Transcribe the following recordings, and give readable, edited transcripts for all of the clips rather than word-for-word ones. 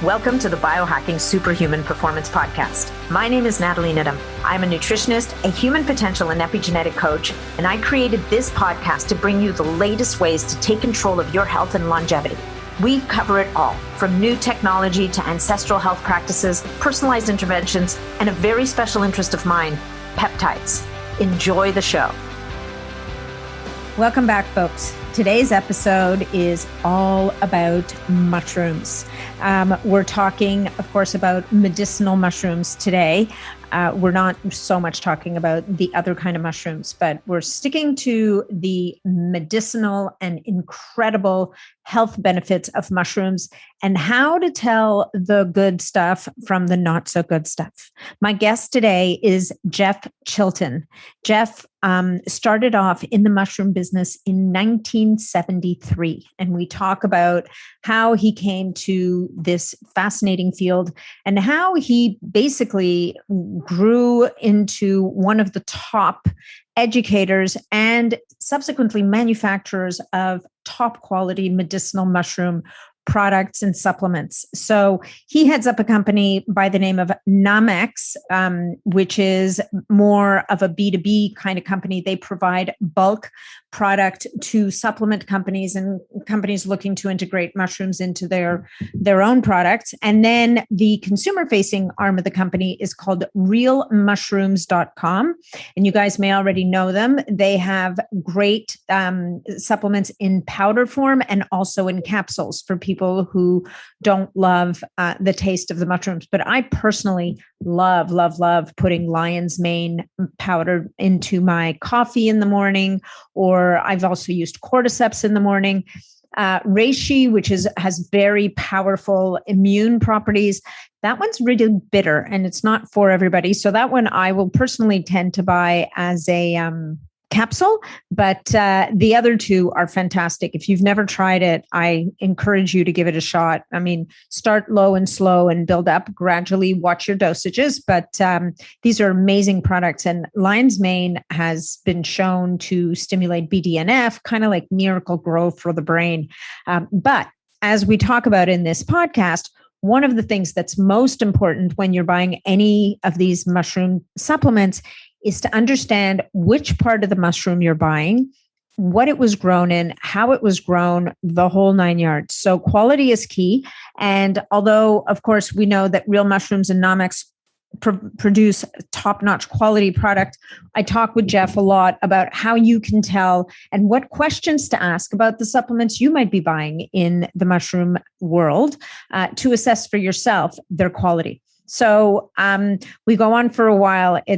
Welcome to the Biohacking Superhuman Performance Podcast. My name is Nathalie. I'm a nutritionist, a human potential and epigenetic coach, and I created this podcast to bring you the latest ways to take control of your health and longevity. We cover it all, from new technology to ancestral health practices, personalized interventions, and a very special interest of mine, peptides. Enjoy the show. Welcome back, folks. Today's episode is all about mushrooms. We're talking, of course, about medicinal mushrooms today. We're not so much talking about the other kind of mushrooms, but we're sticking to the medicinal and incredible health benefits of mushrooms and how to tell the good stuff from the not so good stuff. My guest today is Jeff Chilton. Jeff started off in the mushroom business in 1973, and we talk about how he came to this fascinating field and how he basically grew into one of the top educators and subsequently manufacturers of top quality medicinal mushroom products and supplements. So he heads up a company by the name of Nootropics, which is more of a B2B kind of company. They provide bulk product to supplement companies and companies looking to integrate mushrooms into their own products. And then the consumer-facing arm of the company is called realmushrooms.com. And you guys may already know them. They have great supplements in powder form and also in capsules for people who don't love the taste of the mushrooms. But I personally love putting lion's mane powder into my coffee in the morning, or I've also used cordyceps in the morning. Reishi, which has very powerful immune properties. That one's really bitter and it's not for everybody. So that one I will personally tend to buy as a capsule, but the other two are fantastic. If you've never tried it, I encourage you to give it a shot. I mean, start low and slow and build up gradually, watch your dosages, but these are amazing products. And lion's mane has been shown to stimulate BDNF, kind of like miracle grow for the brain. But as we talk about in this podcast, one of the things that's most important when you're buying any of these mushroom supplements is to understand which part of the mushroom you're buying, what it was grown in, how it was grown, the whole 9 yards. So quality is key. And although, of course, we know that Real Mushrooms and Nootropics produce top-notch quality product, I talk with Jeff a lot about how you can tell and what questions to ask about the supplements you might be buying in the mushroom world to assess for yourself their quality. So we go on for a while. He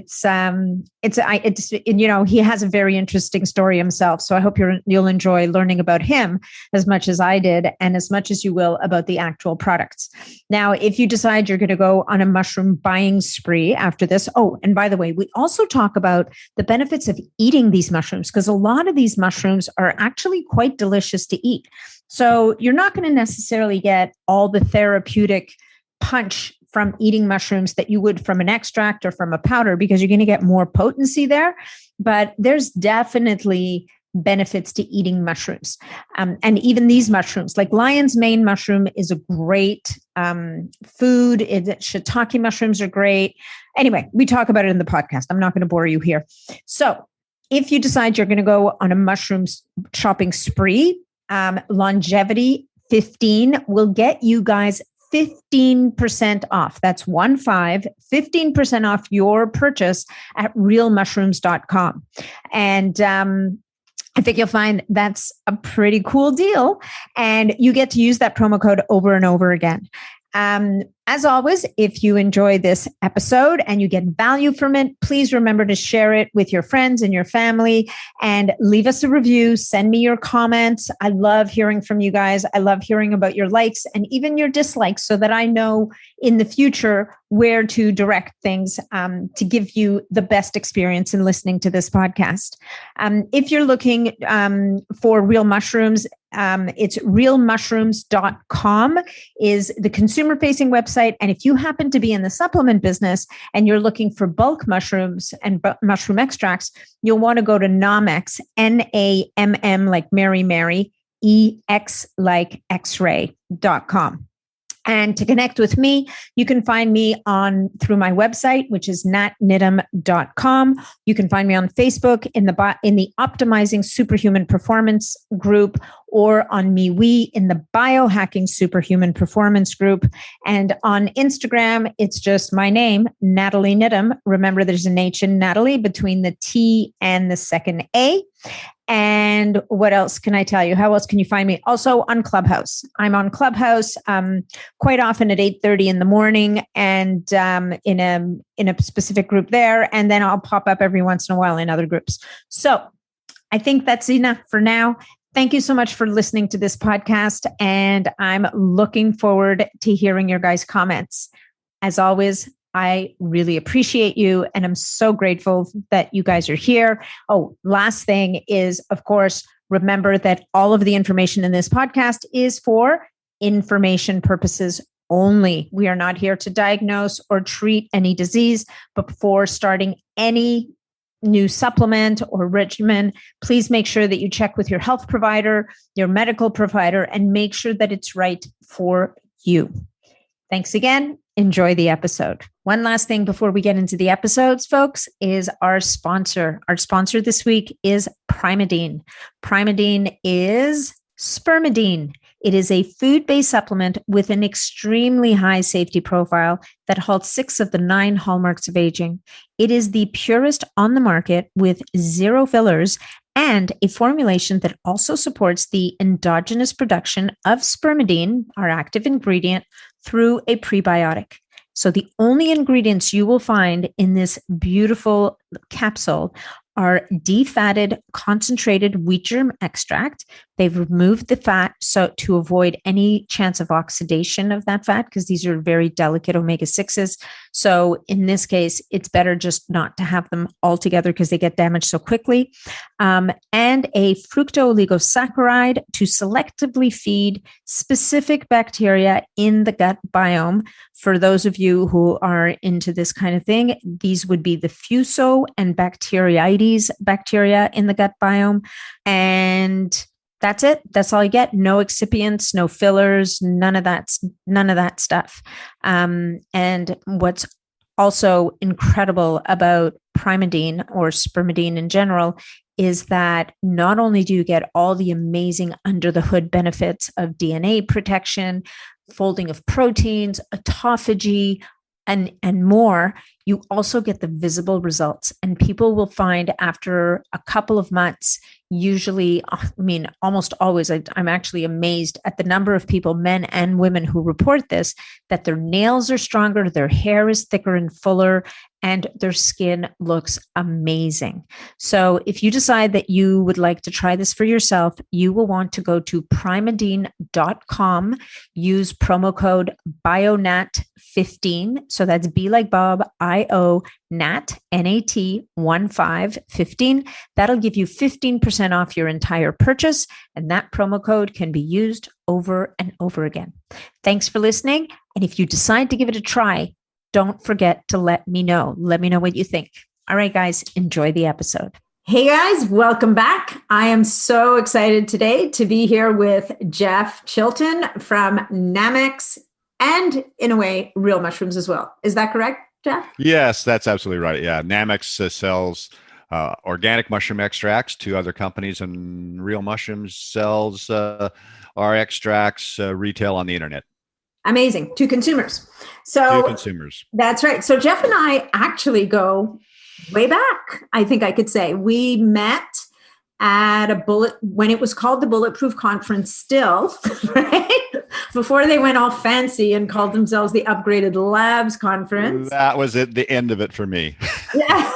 has a very interesting story himself. So I hope you'll enjoy learning about him as much as I did, and as much as you will about the actual products. Now, if you decide you're going to go on a mushroom buying spree after this, and by the way, we also talk about the benefits of eating these mushrooms, because a lot of these mushrooms are actually quite delicious to eat. So you're not going to necessarily get all the therapeutic punch from eating mushrooms that you would from an extract or from a powder, because you're going to get more potency there. But there's definitely benefits to eating mushrooms. And even these mushrooms, like lion's mane mushroom is a great food. Shiitake mushrooms are great. Anyway, we talk about it in the podcast. I'm not going to bore you here. So if you decide you're going to go on a mushroom shopping spree, Longevity 15 will get you guys 15% off. That's 15% off your purchase at realmushrooms.com. And I think you'll find that's a pretty cool deal. And you get to use that promo code over and over again. As always, if you enjoy this episode and you get value from it, please remember to share it with your friends and your family and leave us a review. Send me your comments. I love hearing from you guys. I love hearing about your likes and even your dislikes so that I know in the future where to direct things to give you the best experience in listening to this podcast. If you're looking for Real Mushrooms, it's realmushrooms.com is the consumer-facing website. And if you happen to be in the supplement business and you're looking for bulk mushrooms and mushroom extracts, you'll want to go to Nootropics, Namm like Mary, EX like X-ray.com. And to connect with me, you can find me through my website, which is natnidham.com. You can find me on Facebook in the Optimizing Superhuman Performance group, or on MeWe in the Biohacking Superhuman Performance group. And on Instagram, it's just my name, Nathalie Nidham. Remember, there's an H in Nathalie between the T and the second A. And what else can I tell you? How else can you find me? Also on Clubhouse. I'm on Clubhouse quite often at 8:30 in the morning, and in a specific group there. And then I'll pop up every once in a while in other groups. So I think that's enough for now. Thank you so much for listening to this podcast, and I'm looking forward to hearing your guys' comments. As always, I really appreciate you, and I'm so grateful that you guys are here. Oh, last thing is, of course, remember that all of the information in this podcast is for information purposes only. We are not here to diagnose or treat any disease, but before starting any new supplement or regimen, please make sure that you check with your health provider, your medical provider, and make sure that it's right for you. Thanks again. Enjoy the episode. One last thing before we get into the episodes, folks, is our sponsor. Our sponsor this week is Primeadine. Primeadine is spermidine. It is a food-based supplement with an extremely high safety profile that halts 6 of the 9 hallmarks of aging. It is the purest on the market with 0 fillers and a formulation that also supports the endogenous production of spermidine, our active ingredient, through a prebiotic. So the only ingredients you will find in this beautiful capsule are defatted concentrated wheat germ extract. They've removed the fat so to avoid any chance of oxidation of that fat, because these are very delicate omega-6s. So in this case, it's better just not to have them all together because they get damaged so quickly. And a fructooligosaccharide to selectively feed specific bacteria in the gut biome. For those of you who are into this kind of thing, these would be the Fuso and Bacteroides bacteria in the gut biome. And that's it. That's all you get. No excipients, no fillers, none of that stuff. And what's also incredible about Primeadine, or spermidine in general, is that not only do you get all the amazing under the hood benefits of DNA protection, folding of proteins, autophagy, and more, you also get the visible results. And people will find after a couple of months, usually, almost always, I'm actually amazed at the number of people, men and women, who report this, that their nails are stronger, their hair is thicker and fuller, and their skin looks amazing. So if you decide that you would like to try this for yourself, you will want to go to primeadine.com, use promo code BIONAT15. So that's B like Bob, I-O, NAT, N-A-T, 1515. That'll give you 15% off your entire purchase. And that promo code can be used over and over again. Thanks for listening. And if you decide to give it a try, don't forget to let me know. Let me know what you think. All right, guys, enjoy the episode. Hey guys, welcome back. I am so excited today to be here with Jeff Chilton from Namex, and in a way, Real Mushrooms as well. Is that correct, Jeff? Yes, that's absolutely right. Yeah, Namex sells organic mushroom extracts to other companies, and Real Mushrooms sells our extracts retail on the internet. Amazing. To consumers. To consumers. That's right. So Jeff and I actually go way back, I think I could say. We met at when it was called the Bulletproof Conference still, right? Before they went all fancy and called themselves the Upgraded Labs Conference. That was at the end of it for me. Yeah.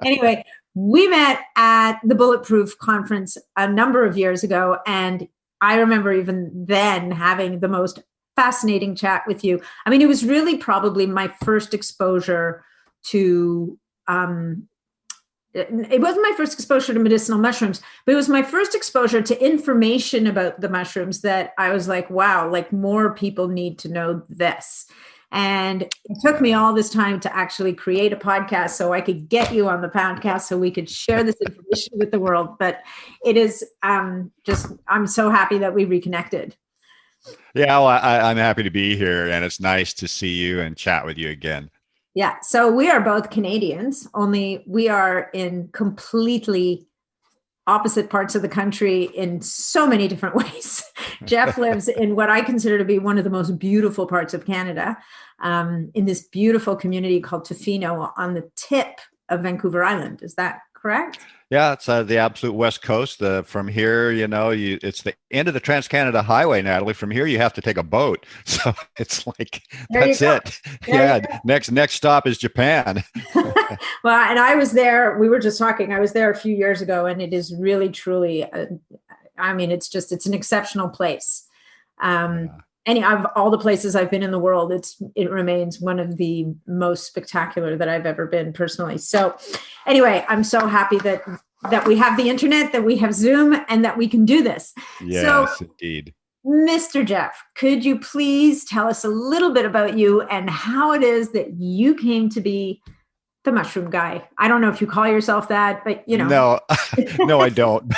Anyway, we met at the Bulletproof Conference a number of years ago, and I remember even then having the most fascinating chat with you. I mean, it was really probably my first exposure to, it wasn't my first exposure to medicinal mushrooms, but it was my first exposure to information about the mushrooms that I was like, wow, like more people need to know this. And it took me all this time to actually create a podcast so I could get you on the podcast so we could share this information with the world. But it is I'm so happy that we reconnected. Yeah, well, I'm happy to be here, and it's nice to see you and chat with you again. Yeah. So we are both Canadians, only we are in completely opposite parts of the country in so many different ways. Jeff lives in what I consider to be one of the most beautiful parts of Canada, in this beautiful community called Tofino on the tip of Vancouver Island. Is that correct? Yeah, it's the absolute west coast. From here, it's the end of the Trans-Canada Highway, Natalie. From here, you have to take a boat. So it's like, There you that's go. it. There Yeah, you go. next stop is Japan. Well, and I was there, we were just talking, I was there a few years ago, and it is really, truly, it's an exceptional place. Yeah. Any of all the places I've been in the world, it remains one of the most spectacular that I've ever been personally. So anyway, I'm so happy that we have the internet, that we have Zoom, and that we can do this. Yes, So, indeed. Mr. Jeff, could you please tell us a little bit about you and how it is that you came to be the mushroom guy? I don't know if you call yourself that, but No, no, I don't.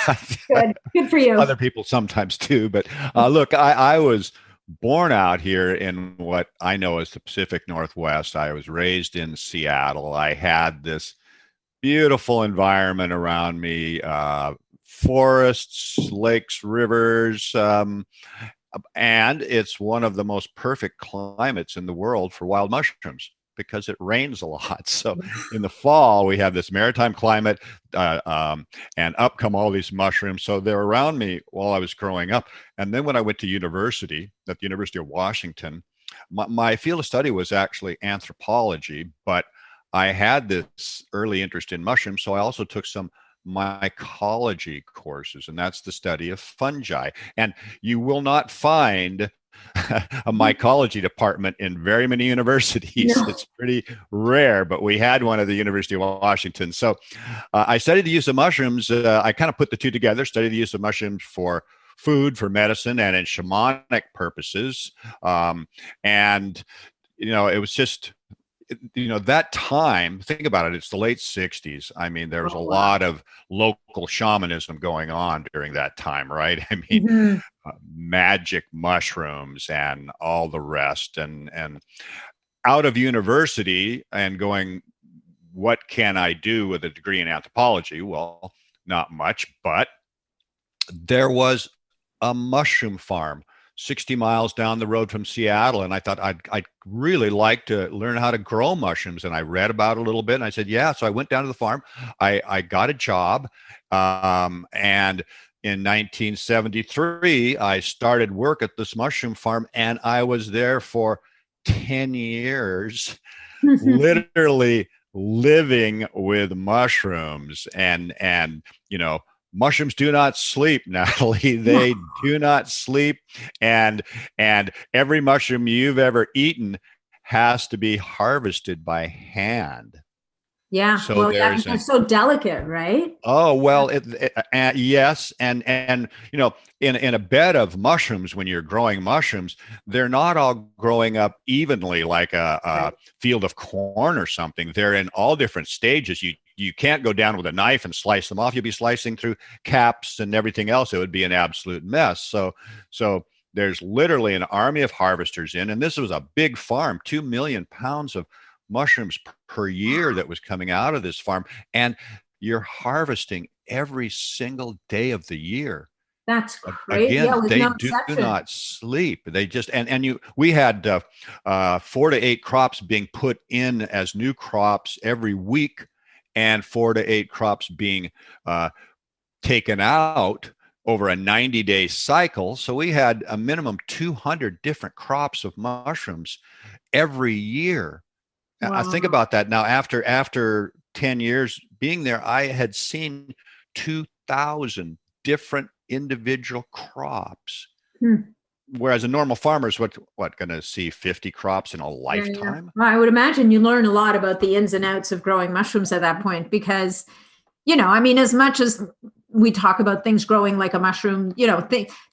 Good for you. Other people sometimes do. But look, I was born out here in what I know as the Pacific Northwest. I was raised in Seattle. I had this beautiful environment around me, forests, lakes, rivers, and it's one of the most perfect climates in the world for wild mushrooms because it rains a lot. So in the fall, we have this maritime climate, and up come all these mushrooms. So they're around me while I was growing up. And then when I went to university at the University of Washington, my field of study was actually anthropology, but I had this early interest in mushrooms. So I also took some mycology courses, and that's the study of fungi. And you will not find a mycology department in very many universities. No. It's pretty rare, but we had one at the University of Washington. So I studied the use of mushrooms. I kind of put the two together, studied the use of mushrooms for food, for medicine, and in shamanic purposes. And it was just, that time, think about it, it's the late 60s. I mean, there was a lot of local shamanism going on during that time, right? I mean, magic mushrooms and all the rest. And out of university and going, what can I do with a degree in anthropology? Well, not much, but there was a mushroom farm 60 miles down the road from Seattle. And I thought I'd really like to learn how to grow mushrooms. And I read about it a little bit and I said, yeah. So I went down to the farm. I got a job. And in 1973, I started work at this mushroom farm, and I was there for 10 years, literally living with mushrooms. And mushrooms do not sleep, Nathalie. They do not sleep. And every mushroom you've ever eaten has to be harvested by hand. Yeah. So well, they're so delicate, right? Oh, well, yes. And in a bed of mushrooms, when you're growing mushrooms, they're not all growing up evenly like a field of corn or something. They're in all different stages. You can't go down with a knife and slice them off. You'll be slicing through caps and everything else. It would be an absolute mess. So there's literally an army of harvesters and this was a big farm, 2 million pounds of mushrooms per year that was coming out of this farm. And you're harvesting every single day of the year. That's crazy. Again, they do not sleep. They just, we had 4 to 8 crops being put in as new crops every week, and 4 to 8 crops being taken out over a 90-day cycle. So we had a minimum 200 different crops of mushrooms every year. Wow. I think about that now. After 10 years being there, I had seen 2,000 different individual crops. Whereas a normal farmer is what going to see 50 crops in a lifetime? Yeah. Well, I would imagine you learn a lot about the ins and outs of growing mushrooms at that point because, as much as we talk about things growing like a mushroom,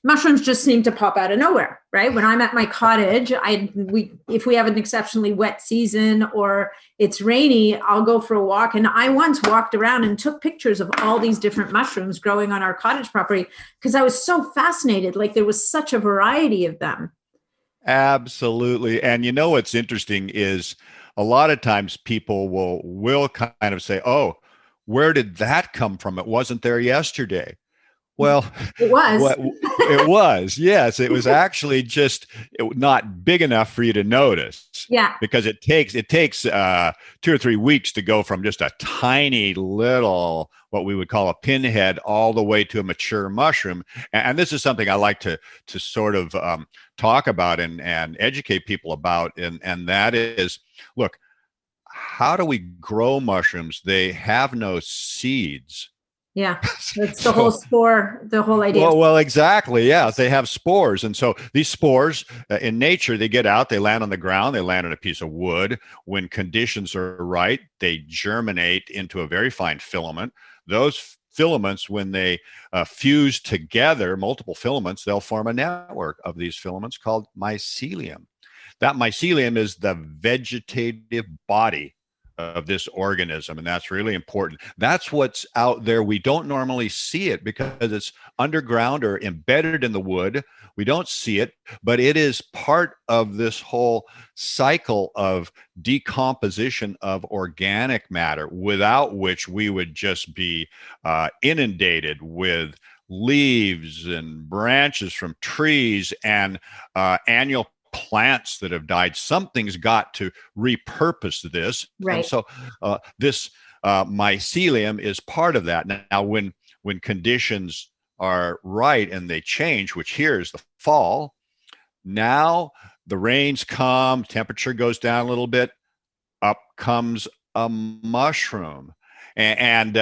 mushrooms just seem to pop out of nowhere, right? When I'm at my cottage, if we have an exceptionally wet season or it's rainy, I'll go for a walk. And I once walked around and took pictures of all these different mushrooms growing on our cottage property because I was so fascinated. Like there was such a variety of them. Absolutely. And you know what's interesting is a lot of times people will kind of say, "Oh, where did that come from? It wasn't there yesterday." Well, it was. It was, yes. It was actually just not big enough for you to notice. Yeah. Because it takes 2 or 3 weeks to go from just a tiny little, what we would call a pinhead, all the way to a mature mushroom. And this is something I like to sort of talk about and educate people about. And that is, look, how do we grow mushrooms? They have no seeds. Yeah, it's the whole spore, the whole idea. Well, exactly. Yeah, they have spores. And so these spores in nature, they get out, they land on the ground, they land on a piece of wood. When conditions are right, they germinate into a very fine filament. Those filaments, when they fuse together, multiple filaments, they'll form a network of these filaments called mycelium. That mycelium is the vegetative body of this organism, and that's really important. That's what's out there. We don't normally see it because it's underground or embedded in the wood. We don't see it, but it is part of this whole cycle of decomposition of organic matter, without which we would just be inundated with leaves and branches from trees and annual plants that have died. Something's got to repurpose this. Right. And so this mycelium is part of that. Now, when conditions are right and they change, which here is the fall, now the rains come, temperature goes down a little bit, up comes a mushroom. And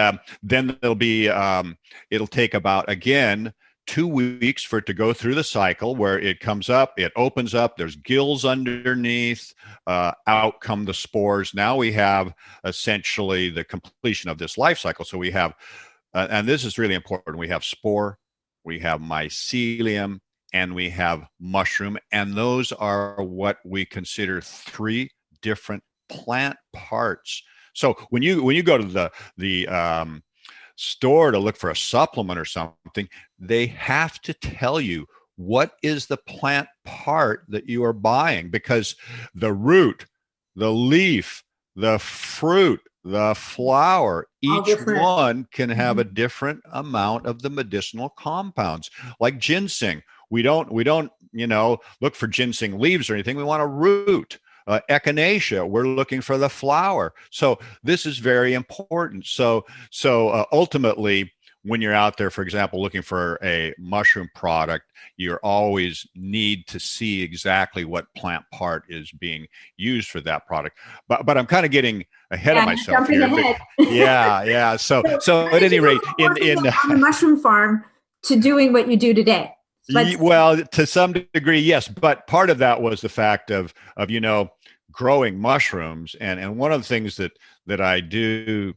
then it'll take about, again, 2 weeks for it to go through the cycle where it comes up, it opens up, there's gills underneath, out come the spores. Now we have essentially the completion of this life cycle. So we have, and this is really important, we have spore, we have mycelium, and we have mushroom. And those are what we consider 3 different plant parts. So when you go to the store to look for a supplement or something, they have to tell you what is the plant part that you are buying, because the root, the leaf, the fruit, the flower, each one can have a different amount of the medicinal compounds. Like ginseng, we don't look for ginseng leaves or anything. We want a root. Echinacea, we're looking for the flower. So this is very important. So ultimately, when you're out there, for example, looking for a mushroom product, you always need to see exactly what plant part is being used for that product. But I'm kind of getting ahead of myself here. Yeah. So at any rate, on the mushroom farm to doing what you do today. Well, to some degree, yes. But part of that was the fact of growing mushrooms. And one of the things that I do,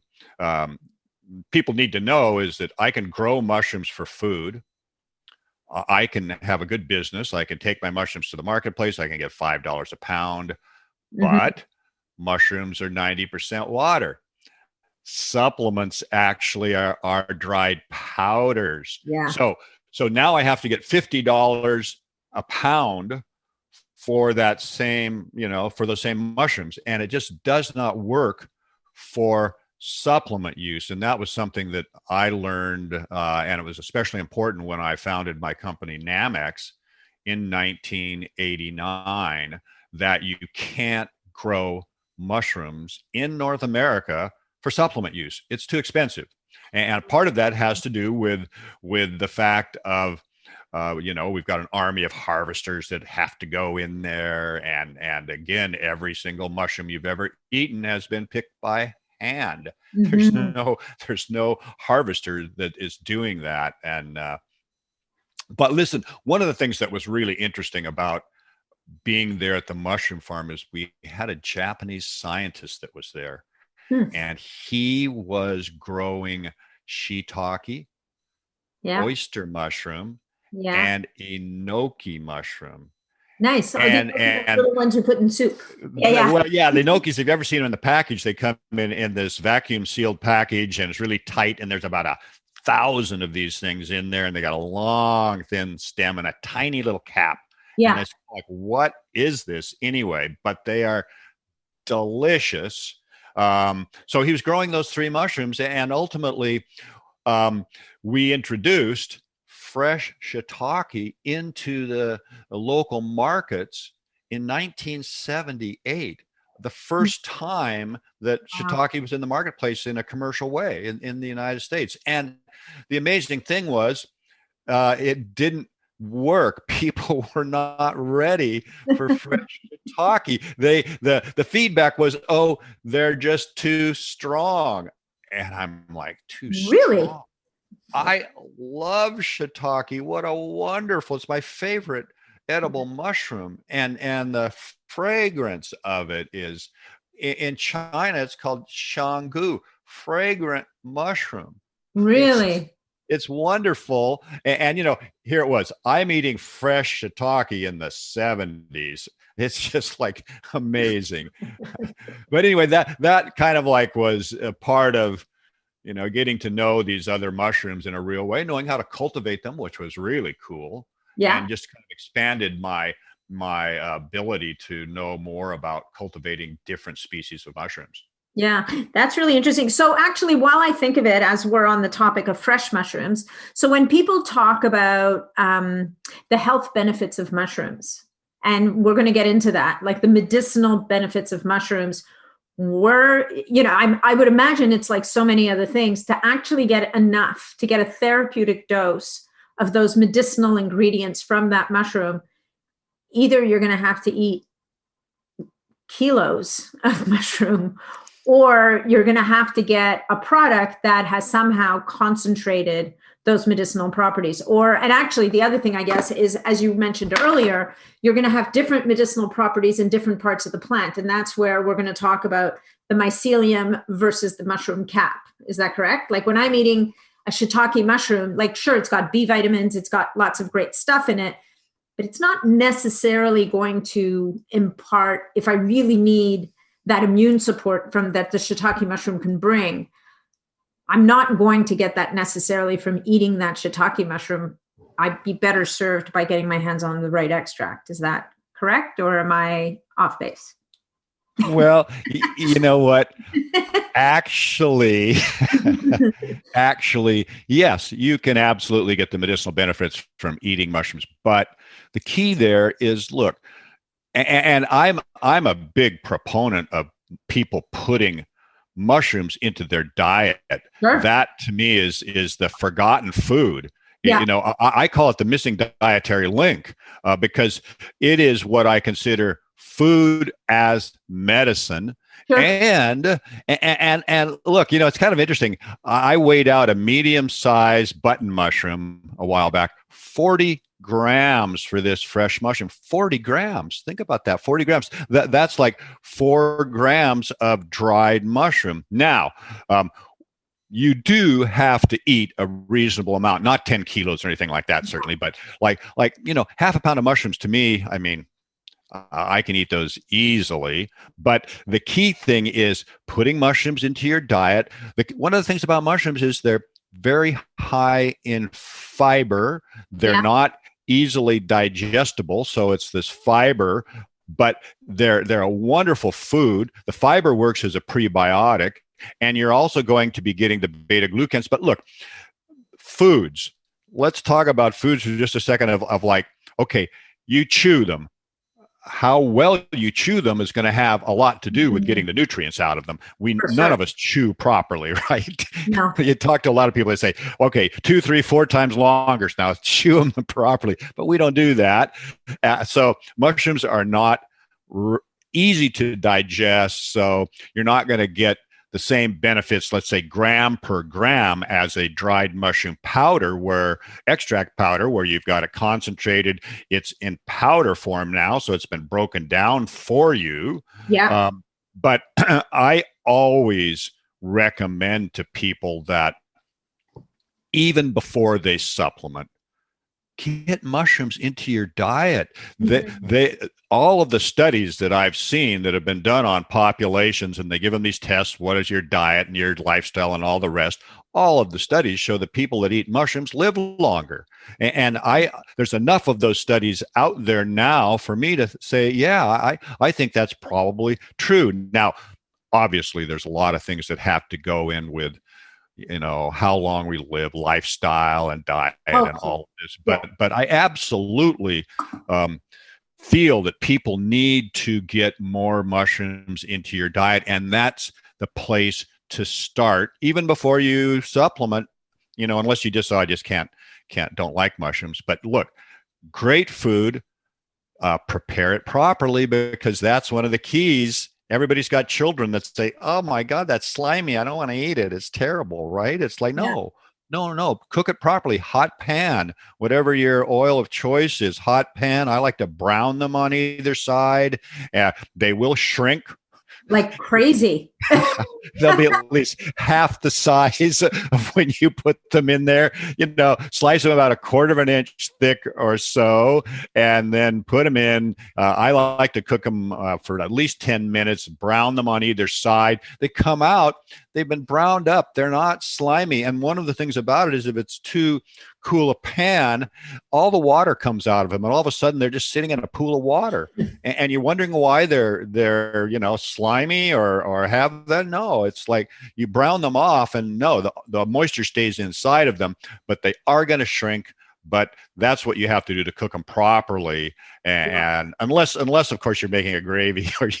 people need to know, is that I can grow mushrooms for food. I can have a good business. I can take my mushrooms to the marketplace. I can get $5 a pound. But mushrooms are 90% water. Supplements actually are dried powders. Yeah. So now I have to get $50 a pound for that same, for those same mushrooms. And it just does not work for supplement use. And that was something that I learned, and it was especially important when I founded my company Namex in 1989, that you can't grow mushrooms in North America for supplement use. It's too expensive. And part of that has to do with the fact of, we've got an army of harvesters that have to go in there. And again, every single mushroom you've ever eaten has been picked by hand. There's no harvester that is doing that. And, but listen, one of the things that was really interesting about being there at the mushroom farm is we had a Japanese scientist that was there. And he was growing shiitake, Yeah. oyster mushroom, Yeah. and enoki mushroom. Nice. Oh, these are the And little ones you put in soup. Yeah. Yeah. well, yeah, the enokis, if you've ever seen them in the package, they come in this vacuum sealed package, and it's really tight, and there's about 1,000 of these things in there, and they got a long, thin stem and a tiny little cap. Yeah. And it's like, what is this anyway? But they are delicious. So he was growing those three mushrooms, and ultimately, we introduced fresh shiitake into the local markets in 1978, the first time that shiitake was in the marketplace in a commercial way in the United States. And the amazing thing was, it didn't work. People were not ready for fresh shiitake. The feedback was, oh, they're just too strong. And I'm like, too Really? strong? I love shiitake. What a wonderful, it's my favorite edible mushroom. And the fragrance of it is, in China, it's called shangu, fragrant mushroom. Really? It's wonderful. And, here it was. I'm eating fresh shiitake in the 70s. It's just like amazing. But anyway, that kind of like was a part of, getting to know these other mushrooms in a real way, knowing how to cultivate them, which was really cool. Yeah. And just kind of expanded my ability to know more about cultivating different species of mushrooms. Yeah, that's really interesting. So actually, while I think of it, as we're on the topic of fresh mushrooms, so when people talk about the health benefits of mushrooms, and we're going to get into that, like the medicinal benefits of mushrooms, I would imagine it's like so many other things, to actually get enough, to get a therapeutic dose of those medicinal ingredients from that mushroom. Either you're going to have to eat kilos of mushroom, or you're going to have to get a product that has somehow concentrated those medicinal properties. And actually, the other thing, I guess, is, as you mentioned earlier, you're going to have different medicinal properties in different parts of the plant. And that's where we're going to talk about the mycelium versus the mushroom cap. Is that correct? Like when I'm eating a shiitake mushroom, like, sure, it's got B vitamins, it's got lots of great stuff in it, but it's not necessarily going to impart, if I really need that immune support from that the shiitake mushroom can bring, I'm not going to get that necessarily from eating that shiitake mushroom. I'd be better served by getting my hands on the right extract. Is that correct, or am I off base? Well, you know what? Actually, yes, you can absolutely get the medicinal benefits from eating mushrooms. But the key there is, look, and I'm a big proponent of people putting mushrooms into their diet. Sure. That to me is the forgotten food. Yeah. I call it the missing dietary link, because it is what I consider food as medicine. Sure. And look, it's kind of interesting. I weighed out a medium-sized button mushroom a while back, 40 grams for this fresh mushroom. 40 grams. Think about that. 40 grams. That's like 4 grams of dried mushroom. Now, you do have to eat a reasonable amount, not 10 kilos or anything like that, certainly, but like half a pound of mushrooms, to me, I mean, I can eat those easily. But the key thing is putting mushrooms into your diet. One of the things about mushrooms is they're very high in fiber. They're not easily digestible, so it's this fiber, but they're a wonderful food. The fiber works as a prebiotic, and you're also going to be getting the beta glucans. But look, foods. Let's talk about foods for just a second of like, okay, you chew them. How well you chew them is going to have a lot to do with getting the nutrients out of them. None of us chew properly, right? No. You talk to a lot of people that say, okay, 2, 3, 4 times longer. Now chew them properly, but we don't do that. So mushrooms are not easy to digest. So you're not going to get the same benefits, let's say gram per gram, as a dried mushroom powder, extract powder, where you've got it concentrated. It's in powder form now, so it's been broken down for you. Yeah. But I always recommend to people that even before they supplement. Get mushrooms into your diet. They all of the studies that I've seen that have been done on populations, and they give them these tests, what is your diet and your lifestyle and all the rest, all of the studies show that people that eat mushrooms live longer. And there's enough of those studies out there now for me to say, yeah, I think that's probably true. Now, obviously, there's a lot of things that have to go in with how long we live, lifestyle and diet and all of this. But I absolutely feel that people need to get more mushrooms into your diet, and that's the place to start, even before you supplement. Unless you just I just don't like mushrooms. But look, great food, prepare it properly, because that's one of the keys. Everybody's got children that say, "Oh my God, that's slimy. I don't want to eat it. It's terrible," right? It's like, no. Cook it properly. Hot pan, whatever your oil of choice is, hot pan. I like to brown them on either side. They will shrink like crazy. They'll be at least half the size of when you put them in there. Slice them about 1/4 of an inch thick or so, and then put them in. I like to cook them for at least 10 minutes, brown them on either side. They come out, they've been browned up. They're not slimy. And one of the things about it is if it's too cool a pan, all the water comes out of them, and all of a sudden they're just sitting in a pool of water. And you're wondering why they're slimy or have that. No, it's like you brown them off, and no, the moisture stays inside of them, but they are going to shrink. But that's what you have to do to cook them properly. And unless of course you're making a gravy or you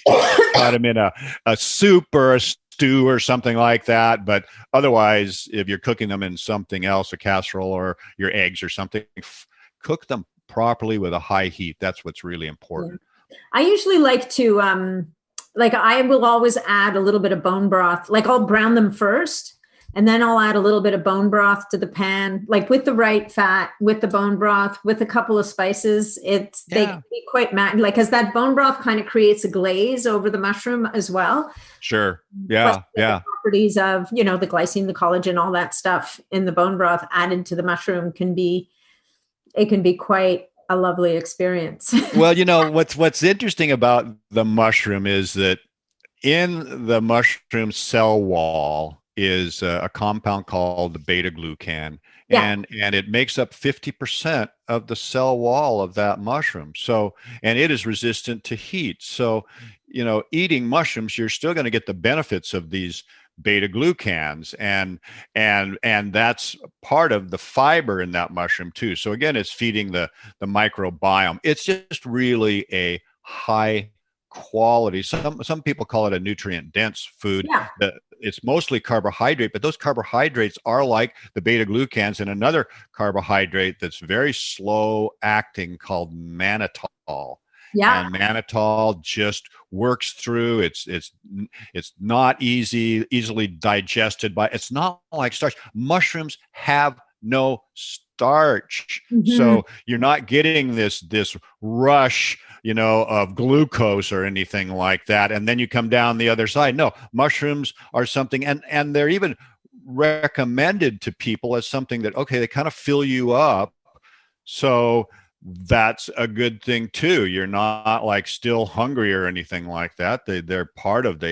got them in a soup or a stew or something like that. But otherwise, if you're cooking them in something else, a casserole or your eggs or something, cook them properly with a high heat. That's what's really important. I usually like to, I will always add a little bit of bone broth. Like I'll brown them first, and then I'll add a little bit of bone broth to the pan, like with the right fat, with the bone broth, with a couple of spices. They can be quite because that bone broth kind of creates a glaze over the mushroom as well. Sure. Yeah. The properties of, the glycine, the collagen, all that stuff in the bone broth added to the mushroom can be quite a lovely experience. Well, what's interesting about the mushroom is that in the mushroom cell wall is a compound called the beta glucan, and it makes up 50% of the cell wall of that mushroom. So, and it is resistant to heat. So, eating mushrooms, you're still going to get the benefits of these beta glucans, and that's part of the fiber in that mushroom too. So again, it's feeding the microbiome. It's just really a high quality. Some people call it a nutrient dense food. It's mostly carbohydrate, but those carbohydrates are like the beta glucans and another carbohydrate that's very slow acting called mannitol. And mannitol just works through. It's not easily digested it's not like starch. Mushrooms have no starch. Mm-hmm. So you're not getting this rush, of glucose or anything like that. And then you come down the other side. No, mushrooms are something, and they're even recommended to people as something that, okay, they kind of fill you up. So that's a good thing too. You're not like still hungry or anything like that. They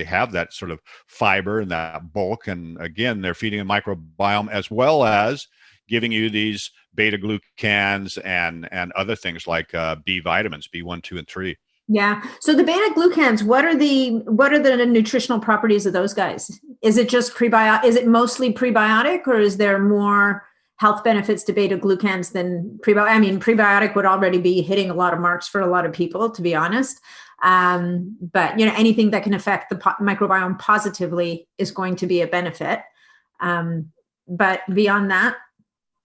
have that sort of fiber and that bulk. And again, they're feeding a microbiome as well as giving you these beta glucans and other things like B vitamins, B1, 2, and 3. Yeah. So the beta glucans, what are the nutritional properties of those guys? Is it just prebiotic? Is it mostly prebiotic, or is there more health benefits to beta glucans than prebiotic? I mean, prebiotic would already be hitting a lot of marks for a lot of people, to be honest. But anything that can affect the microbiome positively is going to be a benefit. But beyond that,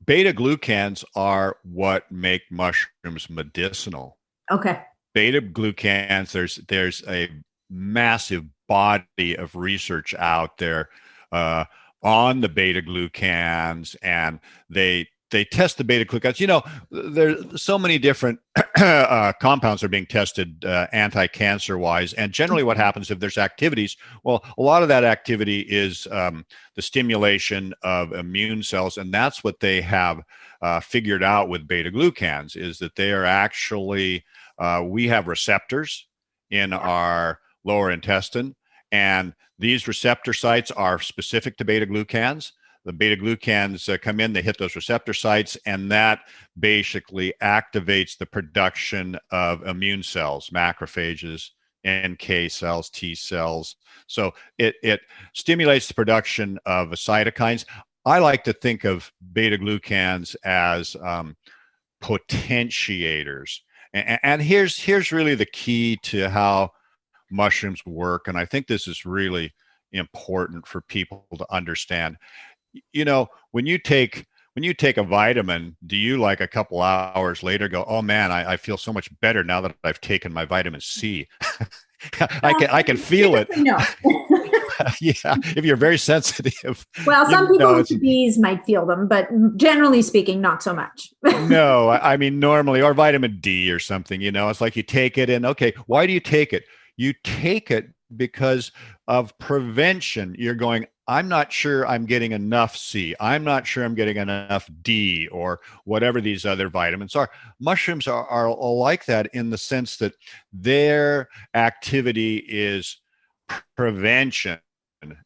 beta glucans are what make mushrooms medicinal. Okay. Beta glucans, there's a massive body of research out there on the beta glucans, and they they test the beta glucans. There's so many different compounds are being tested anti-cancer wise. And generally what happens if there's activities, well, a lot of that activity is the stimulation of immune cells. And that's what they have figured out with beta glucans, is that they are actually, we have receptors in our lower intestine, and these receptor sites are specific to beta glucans. The beta glucans come in, they hit those receptor sites, and that basically activates the production of immune cells, macrophages, NK cells, T cells. So it stimulates the production of cytokines. I like to think of beta glucans as potentiators. And here's really the key to how mushrooms work. And I think this is really important for people to understand. When you take a vitamin, do you like a couple hours later go, oh man, I feel so much better now that I've taken my vitamin C? I can feel it. No. Yeah, if you're very sensitive. Well, some people with bees might feel them, but generally speaking, not so much. No, I mean, normally, or vitamin D or something, it's like you take it and, okay, why do you take it? You take it because of prevention. You're going, I'm not sure I'm getting enough C. I'm not sure I'm getting enough D, or whatever these other vitamins are. Mushrooms are like that in the sense that their activity is prevention.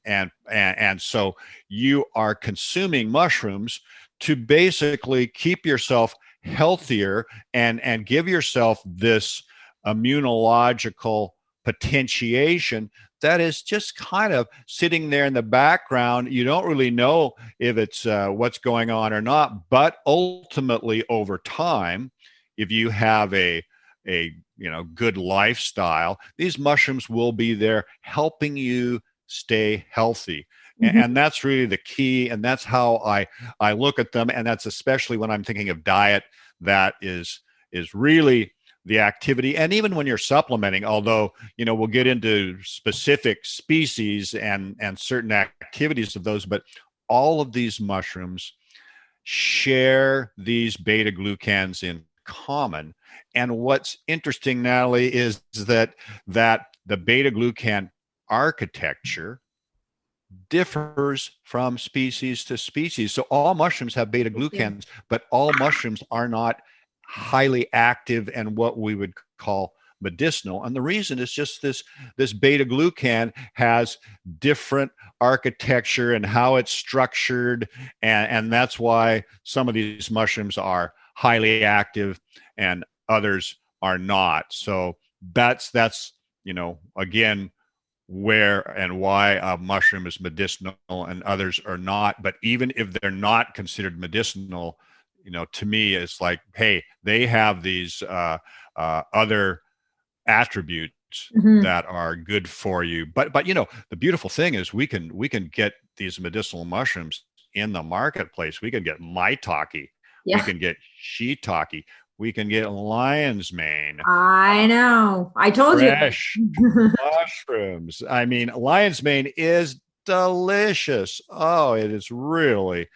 And so you are consuming mushrooms to basically keep yourself healthier and give yourself this immunological potentiation that is just kind of sitting there in the background. You don't really know if it's what's going on or not, but ultimately over time, if you have a good lifestyle, these mushrooms will be there helping you stay healthy. Mm-hmm. And that's really the key. And that's how I look at them. And that's especially when I'm thinking of diet, that is really the activity. And even when you're supplementing, although, we'll get into specific species and certain activities of those, but all of these mushrooms share these beta glucans in common. And what's interesting, Nathalie, is that the beta glucan architecture differs from species to species. So all mushrooms have beta glucans, but all mushrooms are not highly active and what we would call medicinal. And the reason is just this beta glucan has different architecture and how it's structured. And that's why some of these mushrooms are highly active and others are not. So that's again, where and why a mushroom is medicinal and others are not. But even if they're not considered medicinal, to me, it's like, hey, they have these other attributes mm-hmm. that are good for you. But the beautiful thing is we can get these medicinal mushrooms in the marketplace. We can get maitake, we can get shiitake, we can get lion's mane. I know. I told fresh mushrooms. I mean, lion's mane is delicious. Oh, it is really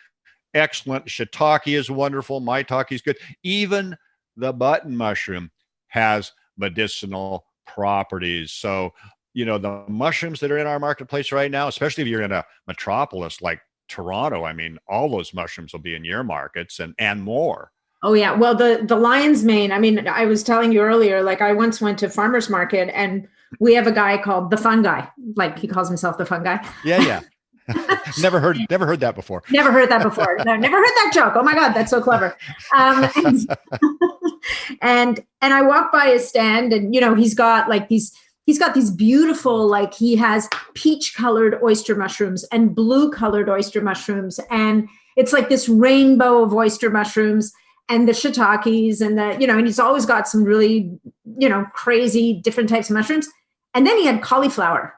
excellent. Shiitake is wonderful. Maitake is good. Even the button mushroom has medicinal properties. So, the mushrooms that are in our marketplace right now, especially if you're in a metropolis like Toronto, I mean, all those mushrooms will be in your markets and more. Oh yeah. Well, the lion's mane, I mean, I was telling you earlier, like I once went to farmer's market and we have a guy called the fun guy. Like he calls himself the fun guy. Yeah. Never heard that before. Never heard that before. No, never heard that joke. Oh my God, that's so clever. And I walked by his stand and, he's got these beautiful, like he has peach colored oyster mushrooms and blue colored oyster mushrooms. And it's like this rainbow of oyster mushrooms and the shiitakes and and he's always got some really, crazy different types of mushrooms. And then he had cauliflower.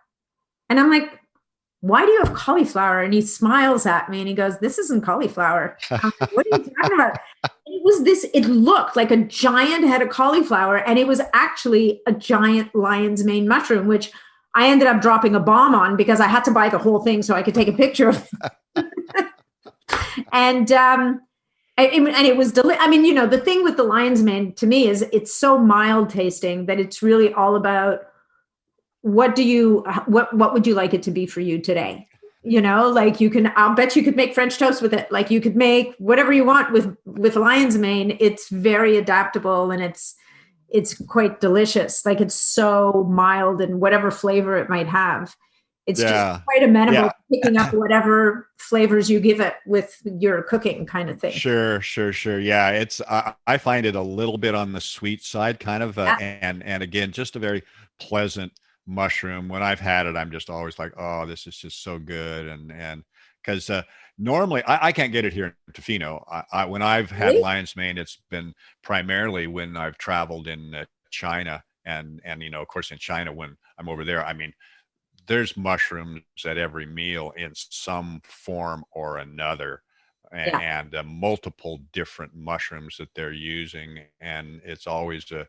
And I'm like, why do you have cauliflower? And he smiles at me and he goes, this isn't cauliflower. Like, what are you talking about? It looked like a giant head of cauliflower. And it was actually a giant lion's mane mushroom, which I ended up dropping a bomb on because I had to buy the whole thing so I could take a picture of it. And And it was I mean, the thing with the lion's mane to me is it's so mild tasting that it's really all about what would you like it to be for you today? Like I'll bet you could make French toast with it. Like you could make whatever you want with lion's mane. It's very adaptable and it's quite delicious. Like it's so mild and whatever flavor it might have. It's just quite amenable to picking up whatever flavors you give it with your cooking kind of thing. Sure. Yeah, I find it a little bit on the sweet side, kind of, and again, just a very pleasant mushroom. When I've had it, I'm just always like, oh, this is just so good, and because normally I can't get it here in Tofino. When I've had lion's mane, it's been primarily when I've traveled in China, and of course in China when I'm over there, I mean, there's mushrooms at every meal in some form or another, and multiple different mushrooms that they're using. And it's always a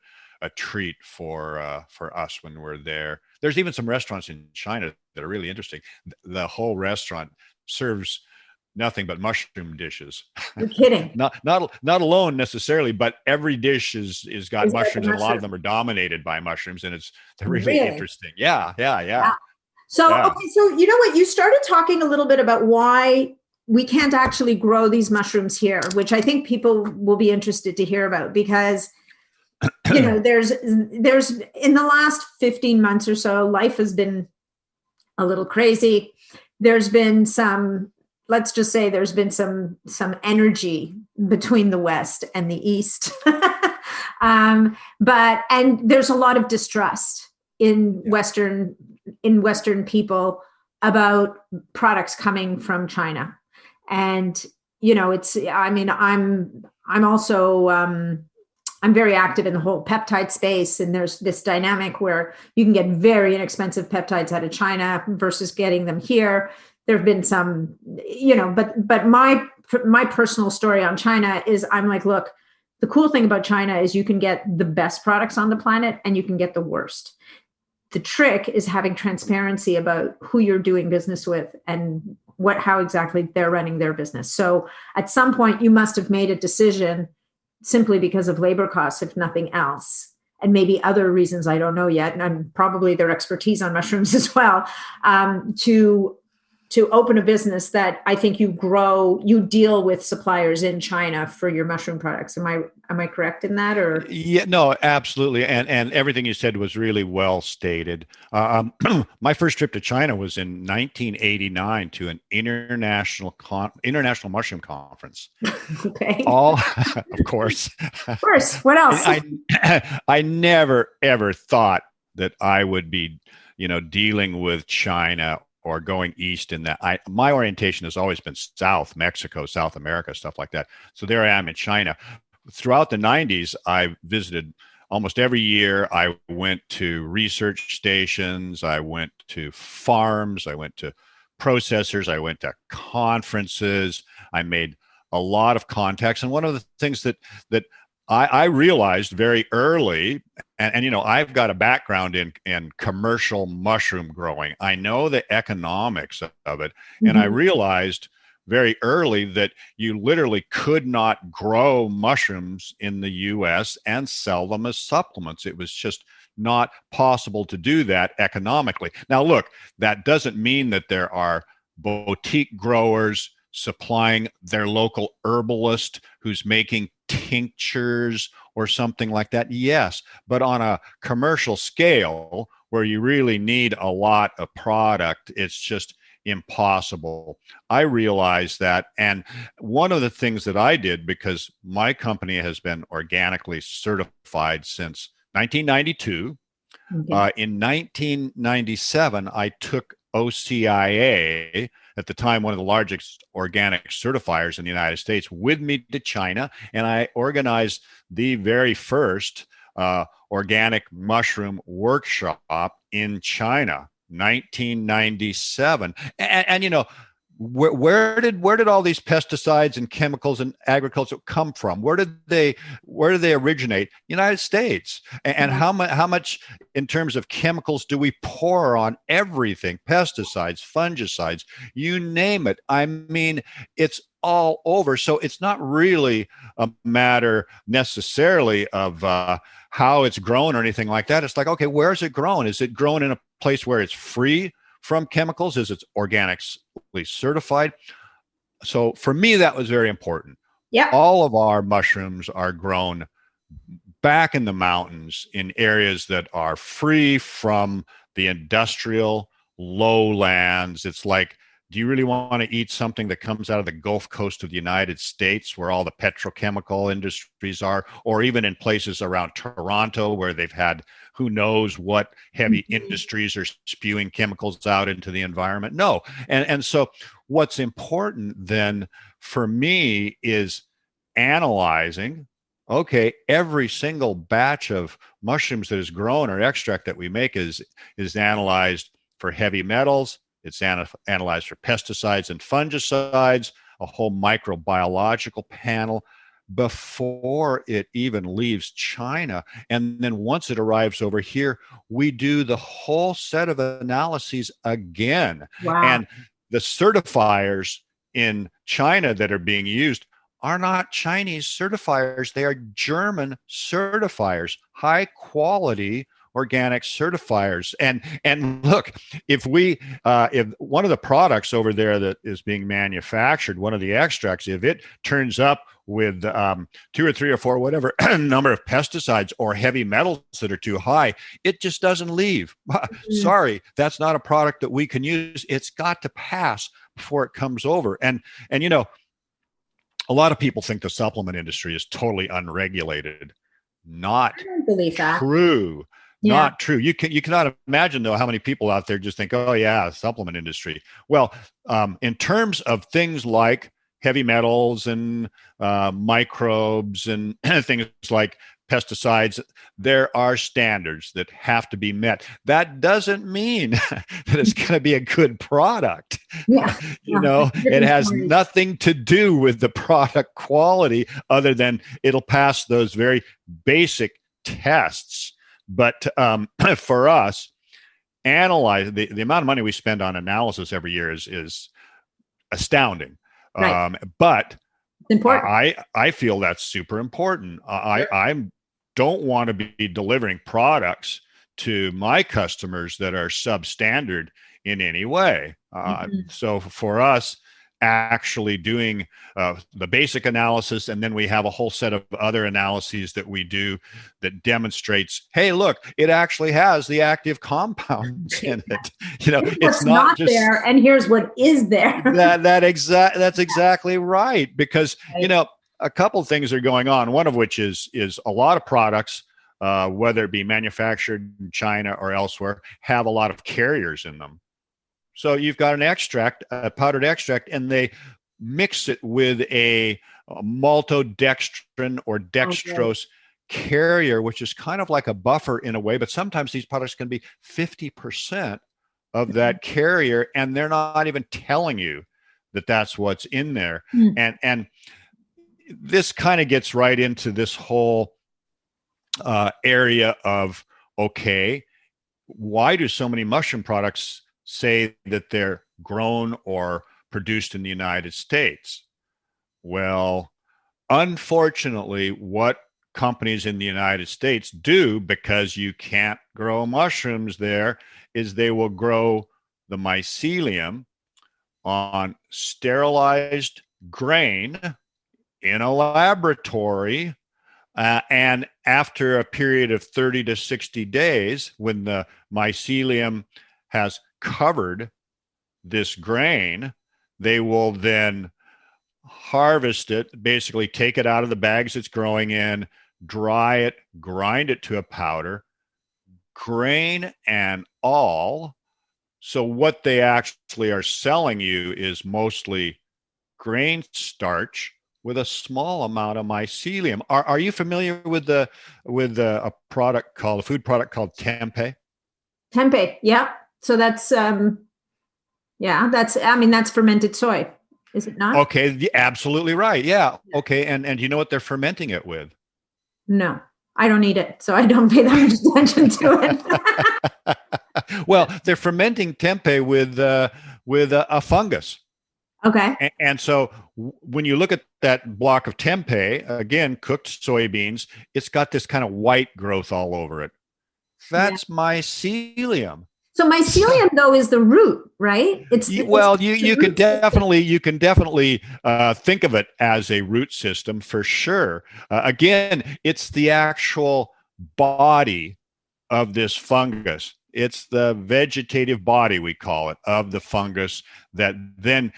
treat for us when we're there. There's even some restaurants in China that are really interesting. The whole restaurant serves nothing but mushroom dishes. You're kidding. not alone necessarily, but every dish is got mushrooms, and a lot of them are dominated by mushrooms, and they're really interesting. Yeah. So, okay, so you know what? You started talking a little bit about why we can't actually grow these mushrooms here, which I think people will be interested to hear about because, there's in the last 15 months or so, life has been a little crazy. There's been let's just say there's been some energy between the West and the East. And there's a lot of distrust in Western people about products coming from China. And, I'm also, I'm very active in the whole peptide space. And there's this dynamic where you can get very inexpensive peptides out of China versus getting them here. There've been some, but my personal story on China is I'm like, look, the cool thing about China is you can get the best products on the planet and you can get the worst. The trick is having transparency about who you're doing business with and how exactly they're running their business. So at some point you must have made a decision simply because of labor costs, if nothing else, and maybe other reasons I don't know yet, and probably their expertise on mushrooms as well, to open a business that I think you deal with suppliers in China for your mushroom products. Am I correct in that? Or yeah, no, absolutely. And everything you said was really well stated. My first trip to China was in 1989 to an international mushroom conference. Okay. Of course. Of course. What else? I never ever thought that I would be, dealing with China or going east in that. My orientation has always been South Mexico, South America, stuff like that. So there I am in China. Throughout the 90s, I visited almost every year. I went to research stations. I went to farms. I went to processors. I went to conferences. I made a lot of contacts. And one of the things that I realized very early, and I've got a background in commercial mushroom growing. I know the economics of it, and I realized very early that you literally could not grow mushrooms in the U.S. and sell them as supplements. It was just not possible to do that economically. Now, look, that doesn't mean that there are boutique growers supplying their local herbalist who's making tinctures or something like that. Yes, but on a commercial scale where you really need a lot of product, it's just impossible. I realized that. And one of the things that I did, because my company has been organically certified since 1992, in 1997, I took OCIA, at the time one of the largest organic certifiers in the United States, with me to China, and I organized the very first organic mushroom workshop in China, 1997. And where did all these pesticides and chemicals and agriculture come from? Where did they originate? United States. And how much in terms of chemicals do we pour on everything? Pesticides, fungicides, you name it. I mean, it's all over. So it's not really a matter necessarily of how it's grown or anything like that. It's like, okay, where is it grown? Is it grown in a place where it's free from chemicals? Is it organically certified? So for me, that was very important. Yeah. All of our mushrooms are grown back in the mountains in areas that are free from the industrial lowlands. It's like, do you really want to eat something that comes out of the Gulf Coast of the United States where all the petrochemical industries are, or even in places around Toronto where they've had who knows what heavy industries are spewing chemicals out into the environment? No. And so what's important then for me is analyzing, okay, every single batch of mushrooms that is grown or extract that we make is analyzed for heavy metals. It's analyzed for pesticides and fungicides, a whole microbiological panel before it even leaves China. And then once it arrives over here, we do the whole set of analyses again. Wow. And the certifiers in China that are being used are not Chinese certifiers. They are German certifiers, high quality organic certifiers. And look, if one of the products over there that is being manufactured, one of the extracts, if it turns up with 2 or 3 or 4, whatever number of pesticides or heavy metals that are too high, it just doesn't leave. Sorry, that's not a product that we can use. It's got to pass before it comes over. And you know, a lot of people think the supplement industry is totally unregulated. Not I don't believe that. True. Yeah. Not true. You cannot imagine though how many people out there just think, oh yeah, supplement industry. Well, in terms of things like heavy metals and microbes and things like pesticides, there are standards that have to be met. That doesn't mean that it's going to be a good product. Yeah. You know, it has nothing to do with the product quality other than it'll pass those very basic tests. But for us, analyze the amount of money we spend on analysis every year is astounding. Right. But it's important. I feel that's super important. I don't want to be delivering products to my customers that are substandard in any way. So for us, actually doing the basic analysis, and then we have a whole set of other analyses that we do that demonstrates, hey, look, it actually has the active compounds in it. You know, it's not just there, and here's what is there. That's exactly right. Because you know, a couple of things are going on. One of which is a lot of products, whether it be manufactured in China or elsewhere, have a lot of carriers in them. So you've got an extract, a powdered extract, and they mix it with a maltodextrin or dextrose carrier, which is kind of like a buffer in a way, but sometimes these products can be 50% of that carrier, and they're not even telling you that that's what's in there. And this kind of gets right into this whole area of, okay, why do so many mushroom products say that they're grown or produced in the United States? Well, unfortunately, what companies in the United States do, because you can't grow mushrooms there, is they will grow the mycelium on sterilized grain in a laboratory. And after a period of 30 to 60 days, when the mycelium has covered this grain, they will then harvest it, basically take it out of the bags it's growing in, dry it, grind it to a powder, grain and all. So what they actually are selling you is mostly grain starch with a small amount of mycelium. Are you familiar with a food product called tempeh? Tempeh, yeah. So that's that's fermented soy, is it not? Okay, absolutely right. Yeah. Okay, and you know what they're fermenting it with? No, I don't eat it, so I don't pay that much attention to it. Well, they're fermenting tempeh with a fungus. Okay. And so when you look at that block of tempeh, again, cooked soybeans, it's got this kind of white growth all over it. Yeah. That's mycelium. So mycelium though is the root, right? Well, you can definitely think of it as a root system for sure. Again, it's the actual body of this fungus. It's the vegetative body, we call it, of the fungus that then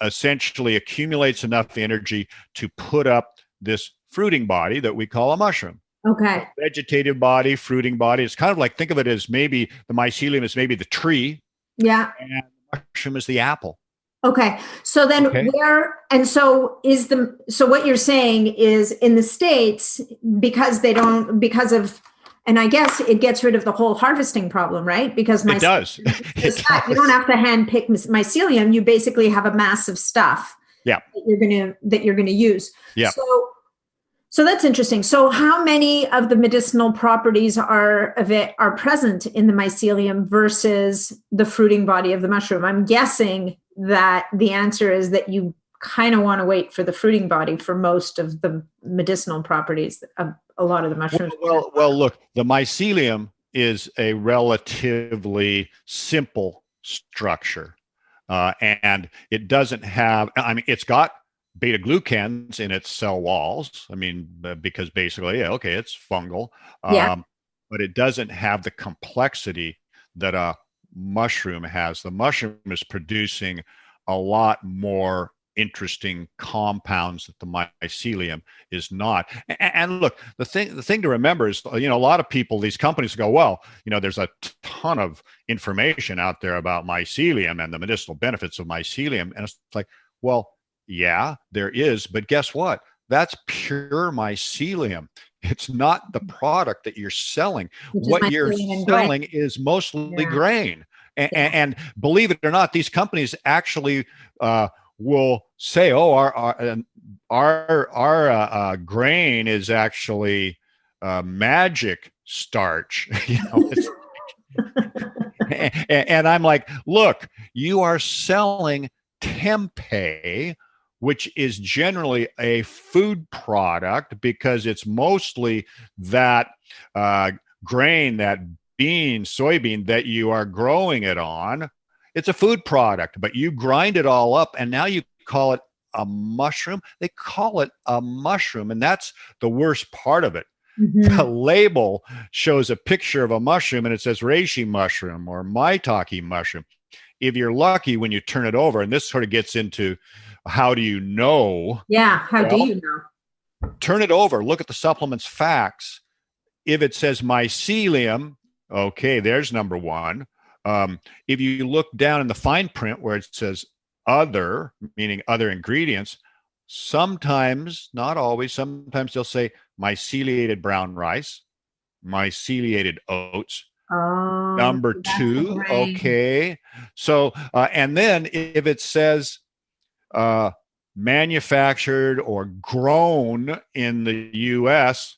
essentially accumulates enough energy to put up this fruiting body that we call a mushroom. Okay. Vegetative body, fruiting body. It's kind of like, think of it as maybe the mycelium is maybe the tree. Yeah. And the mushroom is the apple. Okay. So then so what you're saying is in the States, because and I guess it gets rid of the whole harvesting problem, right? Because it does. You don't have to hand pick mycelium. You basically have a mass of stuff that you're gonna use. Yeah. So that's interesting. So how many of the medicinal properties are present in the mycelium versus the fruiting body of the mushroom? I'm guessing that the answer is that you kind of want to wait for the fruiting body for most of the medicinal properties of a lot of the mushrooms. Well, look, the mycelium is a relatively simple structure, and it doesn't have. I mean, it's got beta glucans in its cell walls. I mean, because basically, it's fungal, but it doesn't have the complexity that a mushroom has. The mushroom is producing a lot more interesting compounds that the mycelium is not. And look, the thing to remember is, a lot of people, these companies go, well, there's a ton of information out there about mycelium and the medicinal benefits of mycelium. And it's like, well, yeah, there is, but guess what? That's pure mycelium. It's not the product that you're selling. What you're selling is mostly grain. And believe it or not, these companies actually will say, "Oh, our grain is actually magic starch." And I'm like, "Look, you are selling tempeh, which is generally a food product because it's mostly that grain, that soybean that you are growing it on. It's a food product, but you grind it all up and now you call it a mushroom. They call it a mushroom, and that's the worst part of it. Mm-hmm. The label shows a picture of a mushroom and it says reishi mushroom or maitake mushroom. If you're lucky, when you turn it over, and this sort of gets into how do you know? Yeah, do you know? Turn it over, look at the supplement's facts. If it says mycelium, okay, there's number one. If you look down in the fine print where it says other, meaning other ingredients, sometimes, not always, sometimes they'll say myceliated brown rice, myceliated oats. Oh, number two, okay. So, and then if it says manufactured or grown in the U.S.,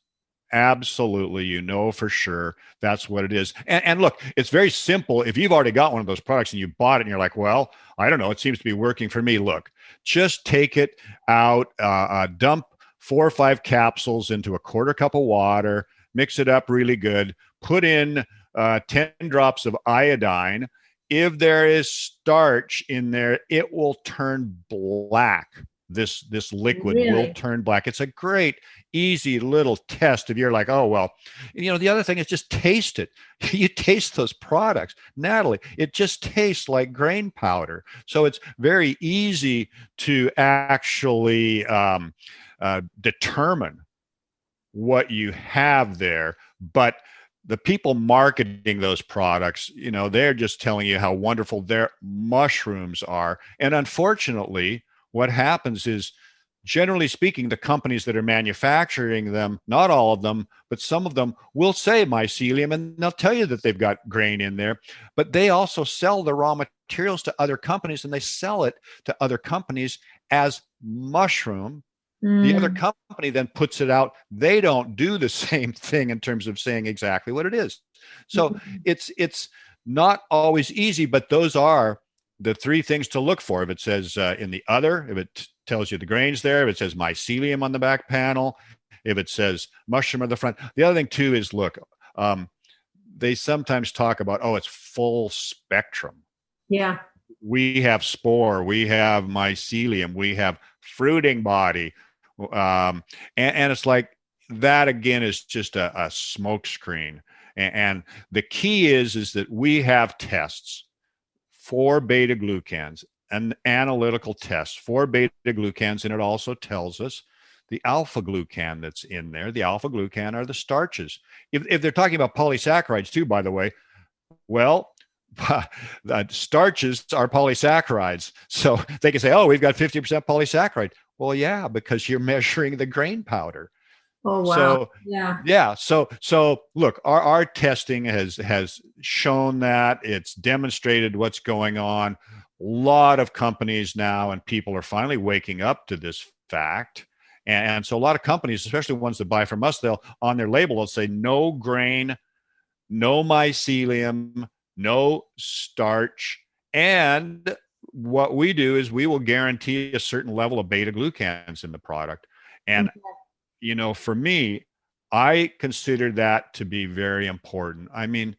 absolutely, for sure that's what it is. And look, it's very simple. If you've already got one of those products and you bought it and you're like, well, I don't know, it seems to be working for me. Look, just take it out, dump 4 or 5 capsules into a quarter cup of water, mix it up really good, put in 10 drops of iodine. If there is starch in there, it will turn black. This liquid will turn black. It's a great, easy little test. If you're like, oh, well, the other thing is just taste it. You taste those products. Nathalie, it just tastes like grain powder. So it's very easy to actually determine what you have there. But the people marketing those products, they're just telling you how wonderful their mushrooms are. And unfortunately, what happens is, generally speaking, the companies that are manufacturing them, not all of them, but some of them will say mycelium, and they'll tell you that they've got grain in there, but they also sell the raw materials to other companies, and they sell it to other companies as mushroom. The other company then puts it out. They don't do the same thing in terms of saying exactly what it is. So it's not always easy, but those are the three things to look for. If it says in the other, if it tells you the grains there, if it says mycelium on the back panel, if it says mushroom on the front. The other thing too is, look, they sometimes talk about, oh, it's full spectrum. Yeah. We have spore, we have mycelium, we have fruiting body. And it's like, that again is just a smokescreen. And the key is that we have tests for beta glucans, an analytical test for beta glucans, and it also tells us the alpha glucan that's in there. The alpha glucan are the starches. If they're talking about polysaccharides too, by the way, well, starches are polysaccharides. So they can say, oh, we've got 50% polysaccharide. Well, yeah, because you're measuring the grain powder. Oh, wow. So, yeah. So look, our testing has shown that. It's demonstrated what's going on. A lot of companies now and people are finally waking up to this fact. And so a lot of companies, especially ones that buy from us, they'll on their label, they'll say no grain, no mycelium, no starch. And what we do is we will guarantee a certain level of beta glucans in the product. And you know, for me, I consider that to be very important. I mean,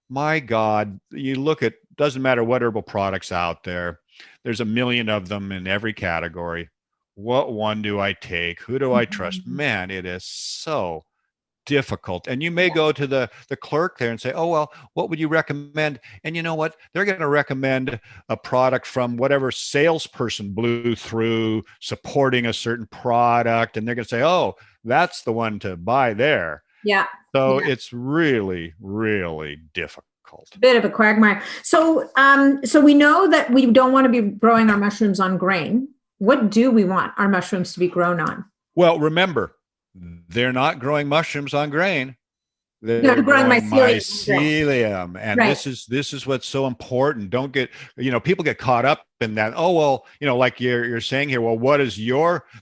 my God, you look at, doesn't matter what herbal products out there, there's a million of them in every category. What one do I take? Who do I trust? Man, it is so difficult. And you may go to the clerk there and say, oh, well, what would you recommend? And you know what? They're going to recommend a product from whatever salesperson blew through supporting a certain product. And they're going to say, oh, that's the one to buy there. Yeah. So it's really, really difficult. Bit of a quagmire. So, so we know that we don't want to be growing our mushrooms on grain. What do we want our mushrooms to be grown on? Well, remember, they're not growing mushrooms on grain. They're growing mycelium. And this is what's so important. Don't get, people get caught up in that. Oh, well, like you're saying here, well,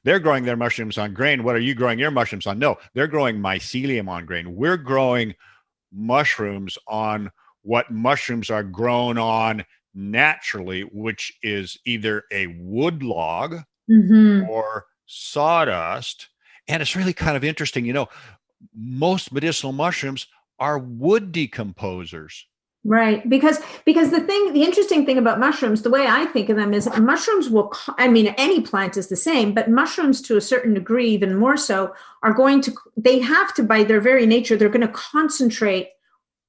they're growing their mushrooms on grain. What are you growing your mushrooms on? No, they're growing mycelium on grain. We're growing mushrooms on what mushrooms are grown on naturally, which is either a wood log or sawdust. And it's really kind of interesting, most medicinal mushrooms are wood decomposers. Right. Because the interesting thing about mushrooms, the way I think of them is mushrooms any plant is the same, but mushrooms to a certain degree, even more so, they have to, by their very nature, they're going to concentrate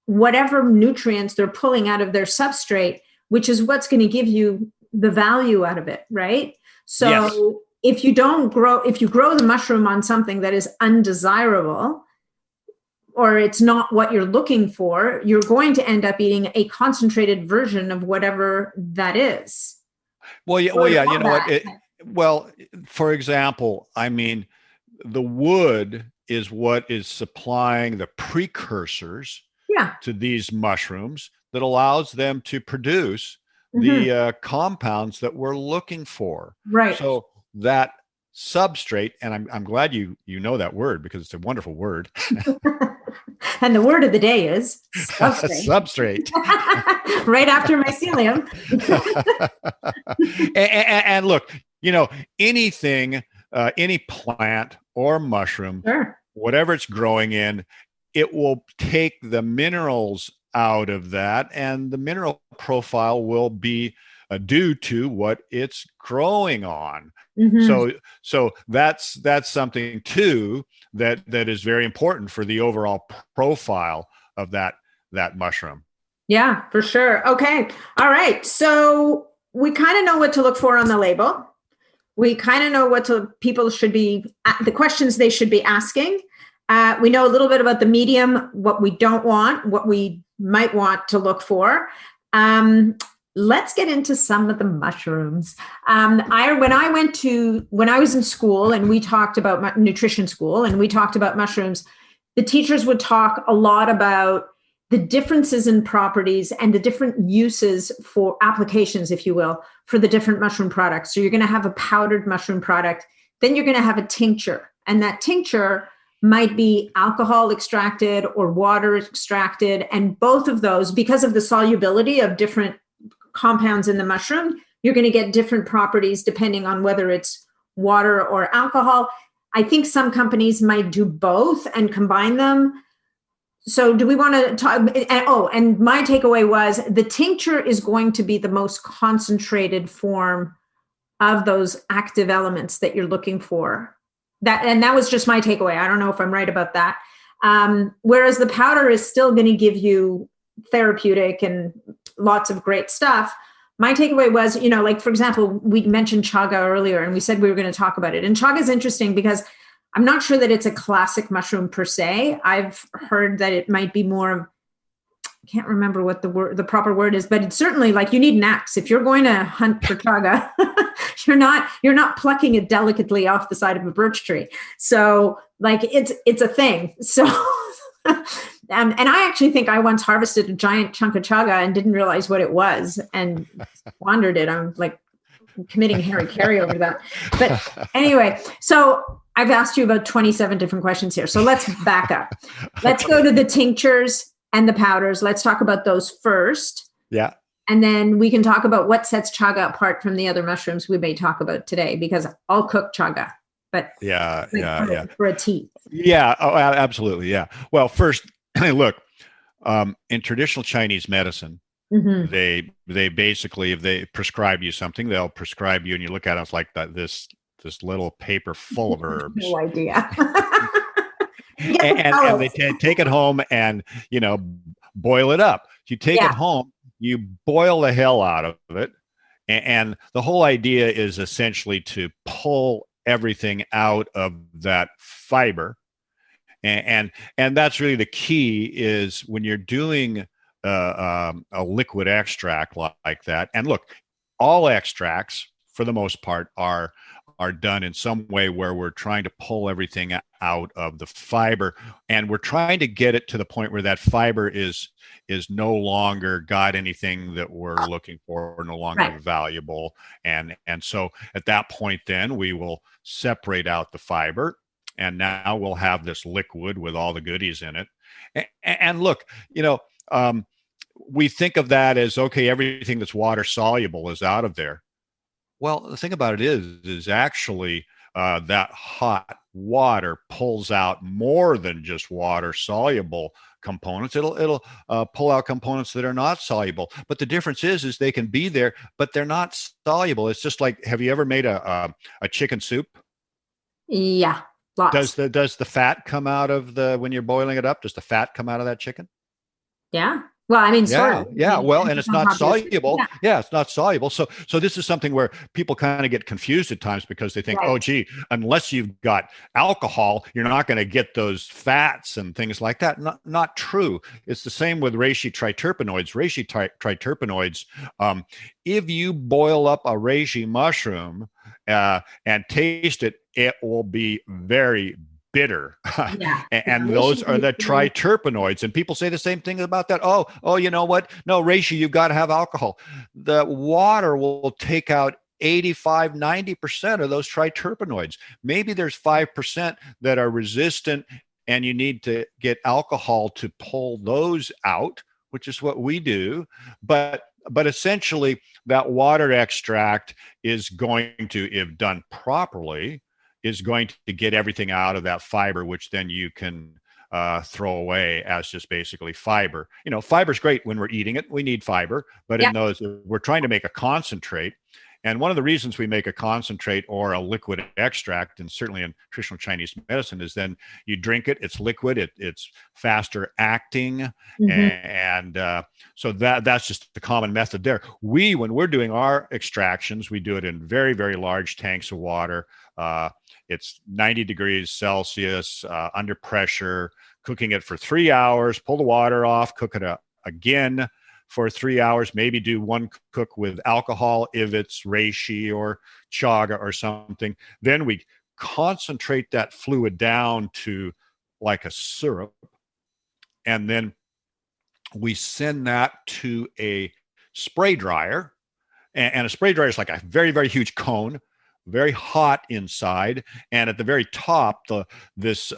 whatever nutrients they're pulling out of their substrate, which is what's going to give you the value out of it. Right. So yes. If you grow the mushroom on something that is undesirable, or it's not what you're looking for, you're going to end up eating a concentrated version of whatever that is. Well, yeah. You know what? For example, I mean, the wood is what is supplying the precursors to these mushrooms that allows them to produce the compounds that we're looking for. Right. So that substrate, and I'm glad you know that word because it's a wonderful word. And the word of the day is substrate. Right after mycelium. and look, anything, any plant or mushroom, whatever it's growing in, it will take the minerals out of that, and the mineral profile will be due to what it's growing on. So that's something too that is very important for the overall profile of that mushroom. Yeah, for sure. Okay. All right. So we kind of know what to look for on the label. We kind of know people should be, the questions they should be asking. We know a little bit about the medium, what we don't want, what we might want to look for. Let's get into some of the mushrooms. When I was in school and we talked about nutrition school and we talked about mushrooms, the teachers would talk a lot about the differences in properties and the different uses for applications, if you will, for the different mushroom products. So you're going to have a powdered mushroom product, then you're going to have a tincture, and that tincture might be alcohol extracted or water extracted. And both of those, because of the solubility of different compounds in the mushroom, you're going to get different properties depending on whether it's water or alcohol. I think some companies might do both and combine them. So do we want to talk? And my takeaway was the tincture is going to be the most concentrated form of those active elements that you're looking for. That was just my takeaway. I don't know if I'm right about that. Whereas the powder is still going to give you therapeutic and lots of great stuff. My takeaway was, like, for example, we mentioned chaga earlier and we said we were going to talk about it. And chaga is interesting because I'm not sure that it's a classic mushroom per se. I've heard that it might be more, I can't remember what the proper word is, but it's certainly like you need an axe. If you're going to hunt for chaga, you're not plucking it delicately off the side of a birch tree. So like it's a thing. So and I actually think I once harvested a giant chunk of chaga and didn't realize what it was and squandered it. I'm like committing Harry Carey over that. But anyway, so I've asked you about 27 different questions here. So let's back up. Let's go to the tinctures and the powders. Let's talk about those first. Yeah. And then we can talk about what sets chaga apart from the other mushrooms we may talk about today, because I'll cook chaga. But for a tea. Yeah. Oh, absolutely. Yeah. Well, first, look, in traditional Chinese medicine, they basically, if they prescribe you something, they'll prescribe you, and you look at it, it's like this little paper full of herbs. No idea. and they take it home and boil it up. You take it home, you boil the hell out of it, and the whole idea is essentially to pull everything out of that fiber, and that's really the key, is when you're doing a liquid extract like that. And look, all extracts for the most part are done in some way where we're trying to pull everything out of the fiber, and we're trying to get it to the point where that fiber is no longer got anything that we're looking for, or no longer valuable. And so at that point, then we will separate out the fiber, and now we'll have this liquid with all the goodies in it. And look, we think of that as, okay, everything that's water soluble is out of there. Well, the thing about it is actually that hot water pulls out more than just water soluble components. It'll pull out components that are not soluble. But the difference is they can be there, but they're not soluble. It's just like, have you ever made a chicken soup? Yeah, lots. Does the fat come out of when you're boiling it up? Does the fat come out of that chicken? Yeah. Well, I mean, sort of. Yeah. Well, and it's not soluble. Yeah, it's not soluble. So this is something where people kind of get confused at times, because they think, oh, gee, unless you've got alcohol, you're not going to get those fats and things like that. Not true. It's the same with reishi triterpenoids. Reishi triterpenoids, if you boil up a reishi mushroom and taste it, it will be very bitter. And those are the triterpenoids. And people say the same thing about that. Oh, you know what? No, reishi, you've got to have alcohol. The water will take out 85, 90% of those triterpenoids. Maybe there's 5% that are resistant, and you need to get alcohol to pull those out, which is what we do. But essentially, that water extract is going to, if done properly, is going to get everything out of that fiber, which then you can throw away as just basically fiber. Fiber is great when we're eating it. We need fiber, but in those, we're trying to make a concentrate. And one of the reasons we make a concentrate or a liquid extract, and certainly in traditional Chinese medicine, is then you drink it, it's liquid, it's faster acting. And so that's just the common method there. When we're doing our extractions, we do it in very, very large tanks of water. It's 90 degrees Celsius under pressure, cooking it for 3 hours, pull the water off, cook it again for 3 hours, maybe do one cook with alcohol if it's reishi or chaga or something. Then we concentrate that fluid down to like a syrup, and then we send that to a spray dryer. And a spray dryer is like a very, very huge cone very hot inside, and at the very top, this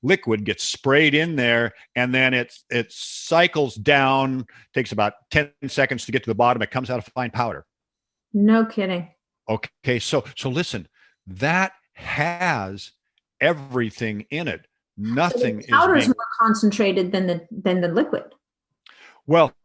liquid gets sprayed in there, and then it cycles down. Takes about 10 seconds to get to the bottom. It comes out a fine powder. No kidding. Okay, so listen, that has everything in it. Nothing so the powder is more concentrated than the liquid. Well,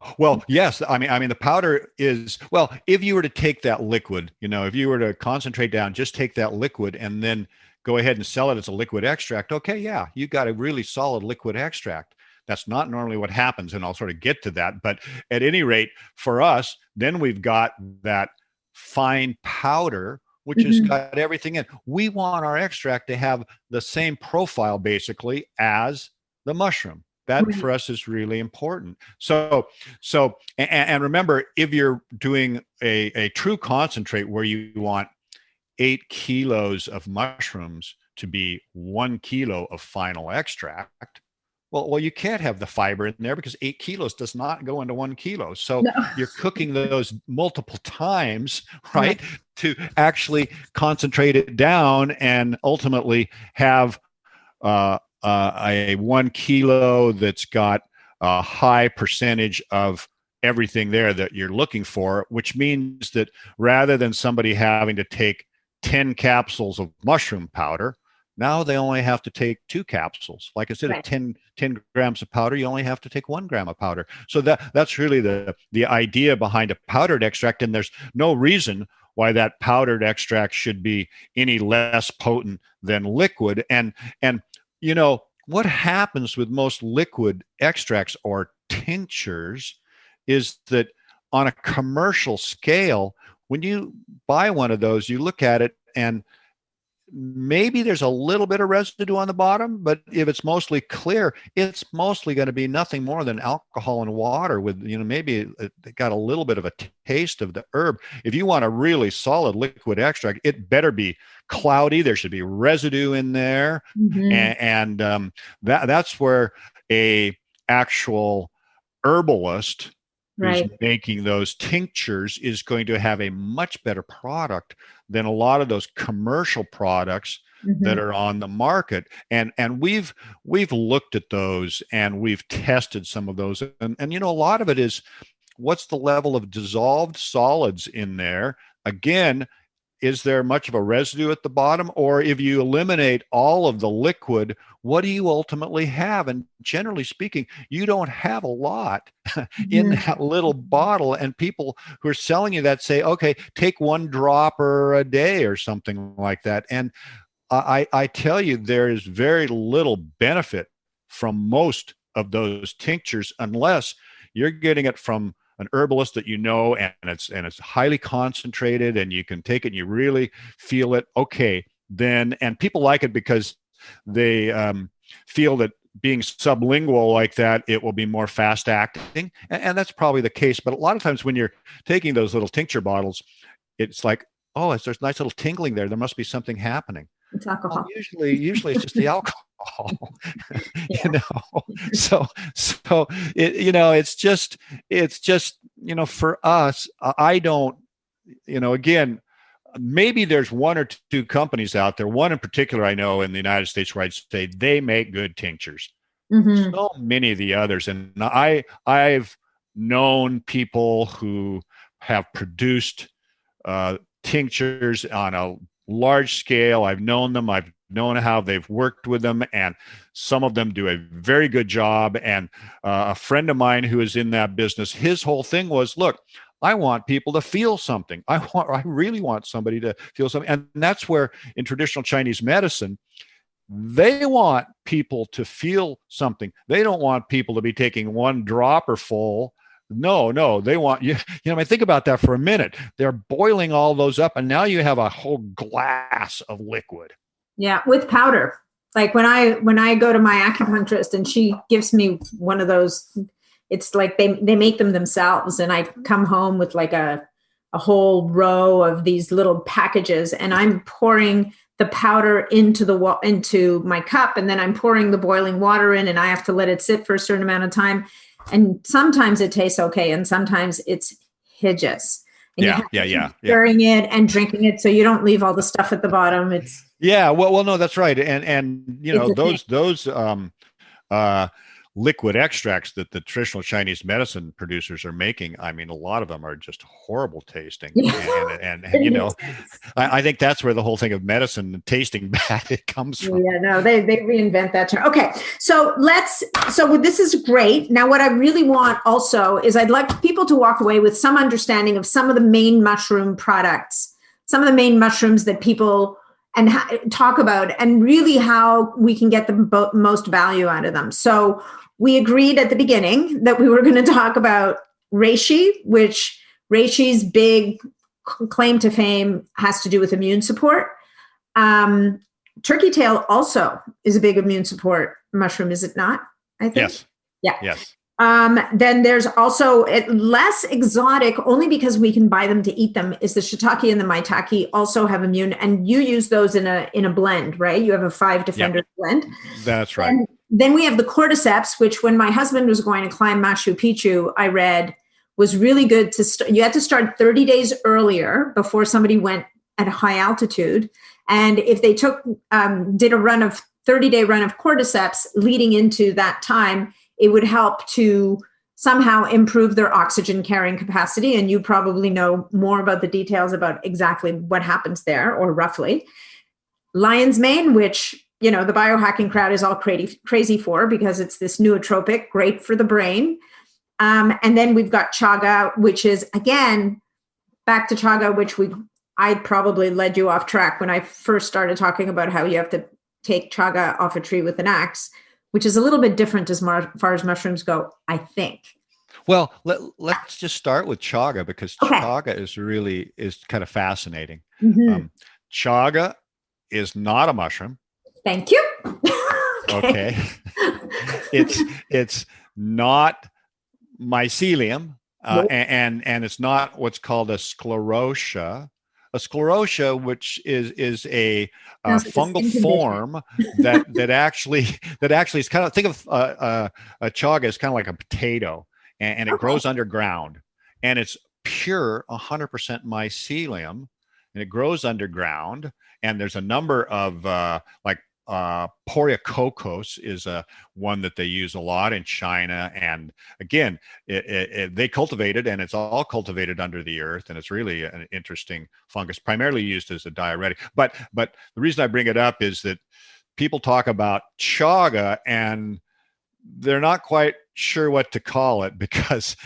yes. I mean, the powder is, well, if you were to take that liquid, if you were to concentrate down, just take that liquid and then go ahead and sell it as a liquid extract. Okay, yeah, you got a really solid liquid extract. That's not normally what happens, and I'll sort of get to that. But at any rate, for us, then we've got that fine powder, which has got everything in. We want our extract to have the same profile, basically, as the mushroom. That for us is really important. So, and remember, if you're doing a true concentrate where you want 8 kilos of mushrooms to be 1 kilo of final extract, well, you can't have the fiber in there because 8 kilos does not go into 1 kilo. So you're cooking those multiple times, right, to actually concentrate it down and ultimately have a 1 kilo that's got a high percentage of everything there that you're looking for, which means that rather than somebody having to take 10 capsules of mushroom powder, now they only have to take 2 capsules. Like instead of 10 grams of powder, you only have to take 1 gram of powder. So that's really the idea behind a powdered extract, and there's no reason why that powdered extract should be any less potent than liquid. And what happens with most liquid extracts or tinctures is that on a commercial scale, when you buy one of those, you look at it and maybe there's a little bit of residue on the bottom, but if it's mostly clear, it's mostly going to be nothing more than alcohol and water with, maybe it got a little bit of a taste of the herb. If you want a really solid liquid extract, it better be cloudy. There should be residue in there. And that's where a actual herbalist who's making those tinctures is going to have a much better product than a lot of those commercial products that are on the market. And we've looked at those and we've tested some of those. And a lot of it is, what's the level of dissolved solids in there? Again, is there much of a residue at the bottom? Or if you eliminate all of the liquid, what do you ultimately have? And generally speaking, you don't have a lot in that little bottle. And people who are selling you that say, okay, take 1 dropper a day or something like that. And I tell you, there is very little benefit from most of those tinctures unless you're getting it from an herbalist that and it's highly concentrated and you can take it and you really feel it. Okay, then, and people like it because they feel that being sublingual like that, it will be more fast acting. And that's probably the case. But a lot of times when you're taking those little tincture bottles, it's like, oh, there's nice little tingling there. There must be something happening. It's alcohol. Usually it's just the alcohol. So it's just for us, I don't, again, maybe there's 1 or 2 companies out there, one in particular I know in the United States where I'd say they make good tinctures. So many of the others, and I've known people who have produced tinctures on a large scale. I've known them. I've known how they've worked with them, and some of them do a very good job. And a friend of mine who is in that business, his whole thing was, look, I want people to feel something. I really want somebody to feel something. And that's where in traditional Chinese medicine, they want people to feel something. They don't want people to be taking 1 dropper full. No, they want you. Think about that for a minute. They're boiling all those up, and now you have a whole glass of liquid. Yeah, with powder. Like when I go to my acupuncturist and she gives me one of those, it's like they make them themselves, and I come home with like a whole row of these little packages, and I'm pouring the powder into my cup, and then I'm pouring the boiling water in, and I have to let it sit for a certain amount of time. And sometimes it tastes okay, and sometimes it's hideous. And Yeah, you have to yeah. keep stirring it and drinking it so you don't leave all the stuff at the bottom. Well, no, that's right. And you know, those liquid extracts that the traditional Chinese medicine producers are making, I mean, a lot of them are just horrible tasting. And you know, I think that's where the whole thing of medicine tasting bad it comes from. Yeah, no, they reinvent that term. Okay, so this is great. Now, what I really want also is I'd like people to walk away with some understanding of some of the main mushroom products, some of the main mushrooms that people talk about, and really how we can get the most value out of them. So we agreed at the beginning that we were going to talk about reishi, which reishi's big claim to fame has to do with immune support. Turkey tail also is a big immune support mushroom, is it not? I think. Yes. Yeah. Yes. Then there's also less exotic, only because we can buy them to eat them, is the shiitake and the maitake also have immune, and you use those in a blend, right? You have a 5 Defenders blend. That's right. And then we have the cordyceps, which when my husband was going to climb Machu Picchu, I read was really good you had to start 30 days earlier before somebody went at a high altitude. And if they did a 30-day run of cordyceps leading into that time, it would help to somehow improve their oxygen carrying capacity. And you probably know more about the details about exactly what happens there, or roughly. Lion's mane, which, you know, the biohacking crowd is all crazy for, because it's this nootropic, great for the brain. And then we've got chaga, which is, again, back to chaga, which I probably led you off track when I first started talking about how you have to take chaga off a tree with an axe, which is a little bit different as far as mushrooms go, I think. Well, let's just start with chaga, because chaga is kind of fascinating. Mm-hmm. Chaga is not a mushroom. Thank you. Okay. It's not mycelium, Nope. and it's not what's called a sclerotia. A sclerotia, which is a fungal form that actually is kind of, think of a chaga as kind of like a potato, and it grows underground, and it's pure 100% mycelium, and it grows underground. And there's a number of Poricocos is one that they use a lot in China. And again, they cultivate it, and it's all cultivated under the earth. And it's really an interesting fungus, primarily used as a diuretic. But the reason I bring it up is that people talk about chaga and they're not quite sure what to call it, because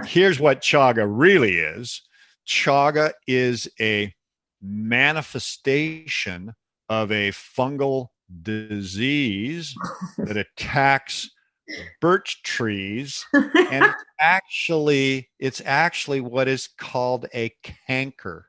here's what chaga really is. Chaga is a manifestation of a fungal disease that attacks birch trees, and it's actually what is called a canker.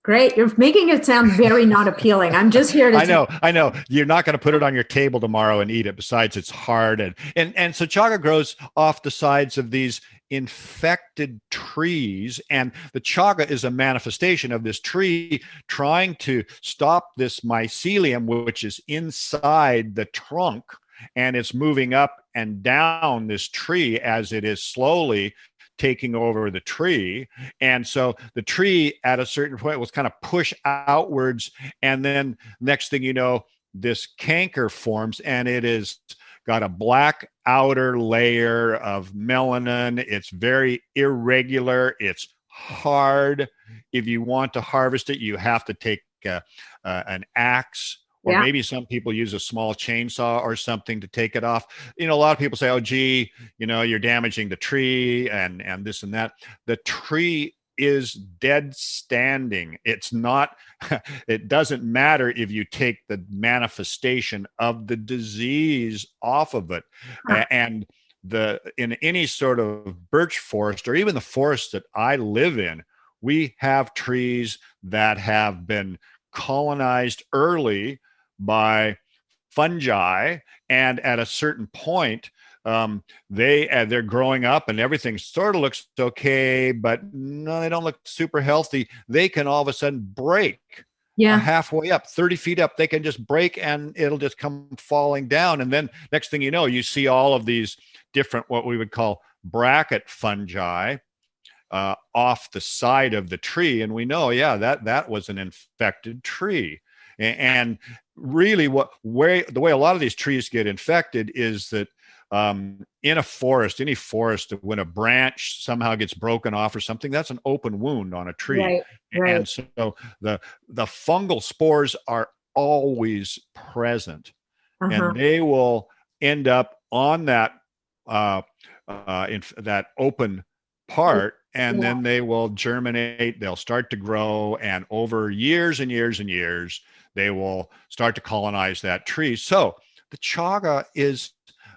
Great. You're making it sound very not appealing. I'm just here to I know. You're not going to put it on your table tomorrow and eat it. Besides, it's hard. And so chaga grows off the sides of these infected trees. And the chaga is a manifestation of this tree trying to stop this mycelium, which is inside the trunk. And it's moving up and down this tree as it is slowly taking over the tree. And so the tree at a certain point was kind of pushed outwards. And then next thing you know, this canker forms, and it is got a black outer layer of melanin. It's very irregular. It's hard. If you want to harvest it, you have to take an axe, or maybe some people use a small chainsaw or something to take it off. You know, a lot of people say, oh, gee, you know, you're damaging the tree and this and that. The tree is dead standing. It's not, it doesn't matter if you take the manifestation of the disease off of it. And in any sort of birch forest, or even the forest that I live in, we have trees that have been colonized early by fungi, and at a certain point, they're growing up and everything sort of looks okay, but no, they don't look super healthy. They can all of a sudden break. Halfway up, 30 feet up, they can just break, and it'll just come falling down. And then next thing you know, you see all of these different, what we would call bracket fungi. off the side of the tree, and we know, yeah, that was an infected tree. And really, the way a lot of these trees get infected is that in a forest, any forest, when a branch somehow gets broken off or something, that's an open wound on a tree. Right, right. And so the fungal spores are always present, and they will end up on that in that open part, and then they will germinate. They'll start to grow, and over years and years and years, they will start to colonize that tree. So the chaga is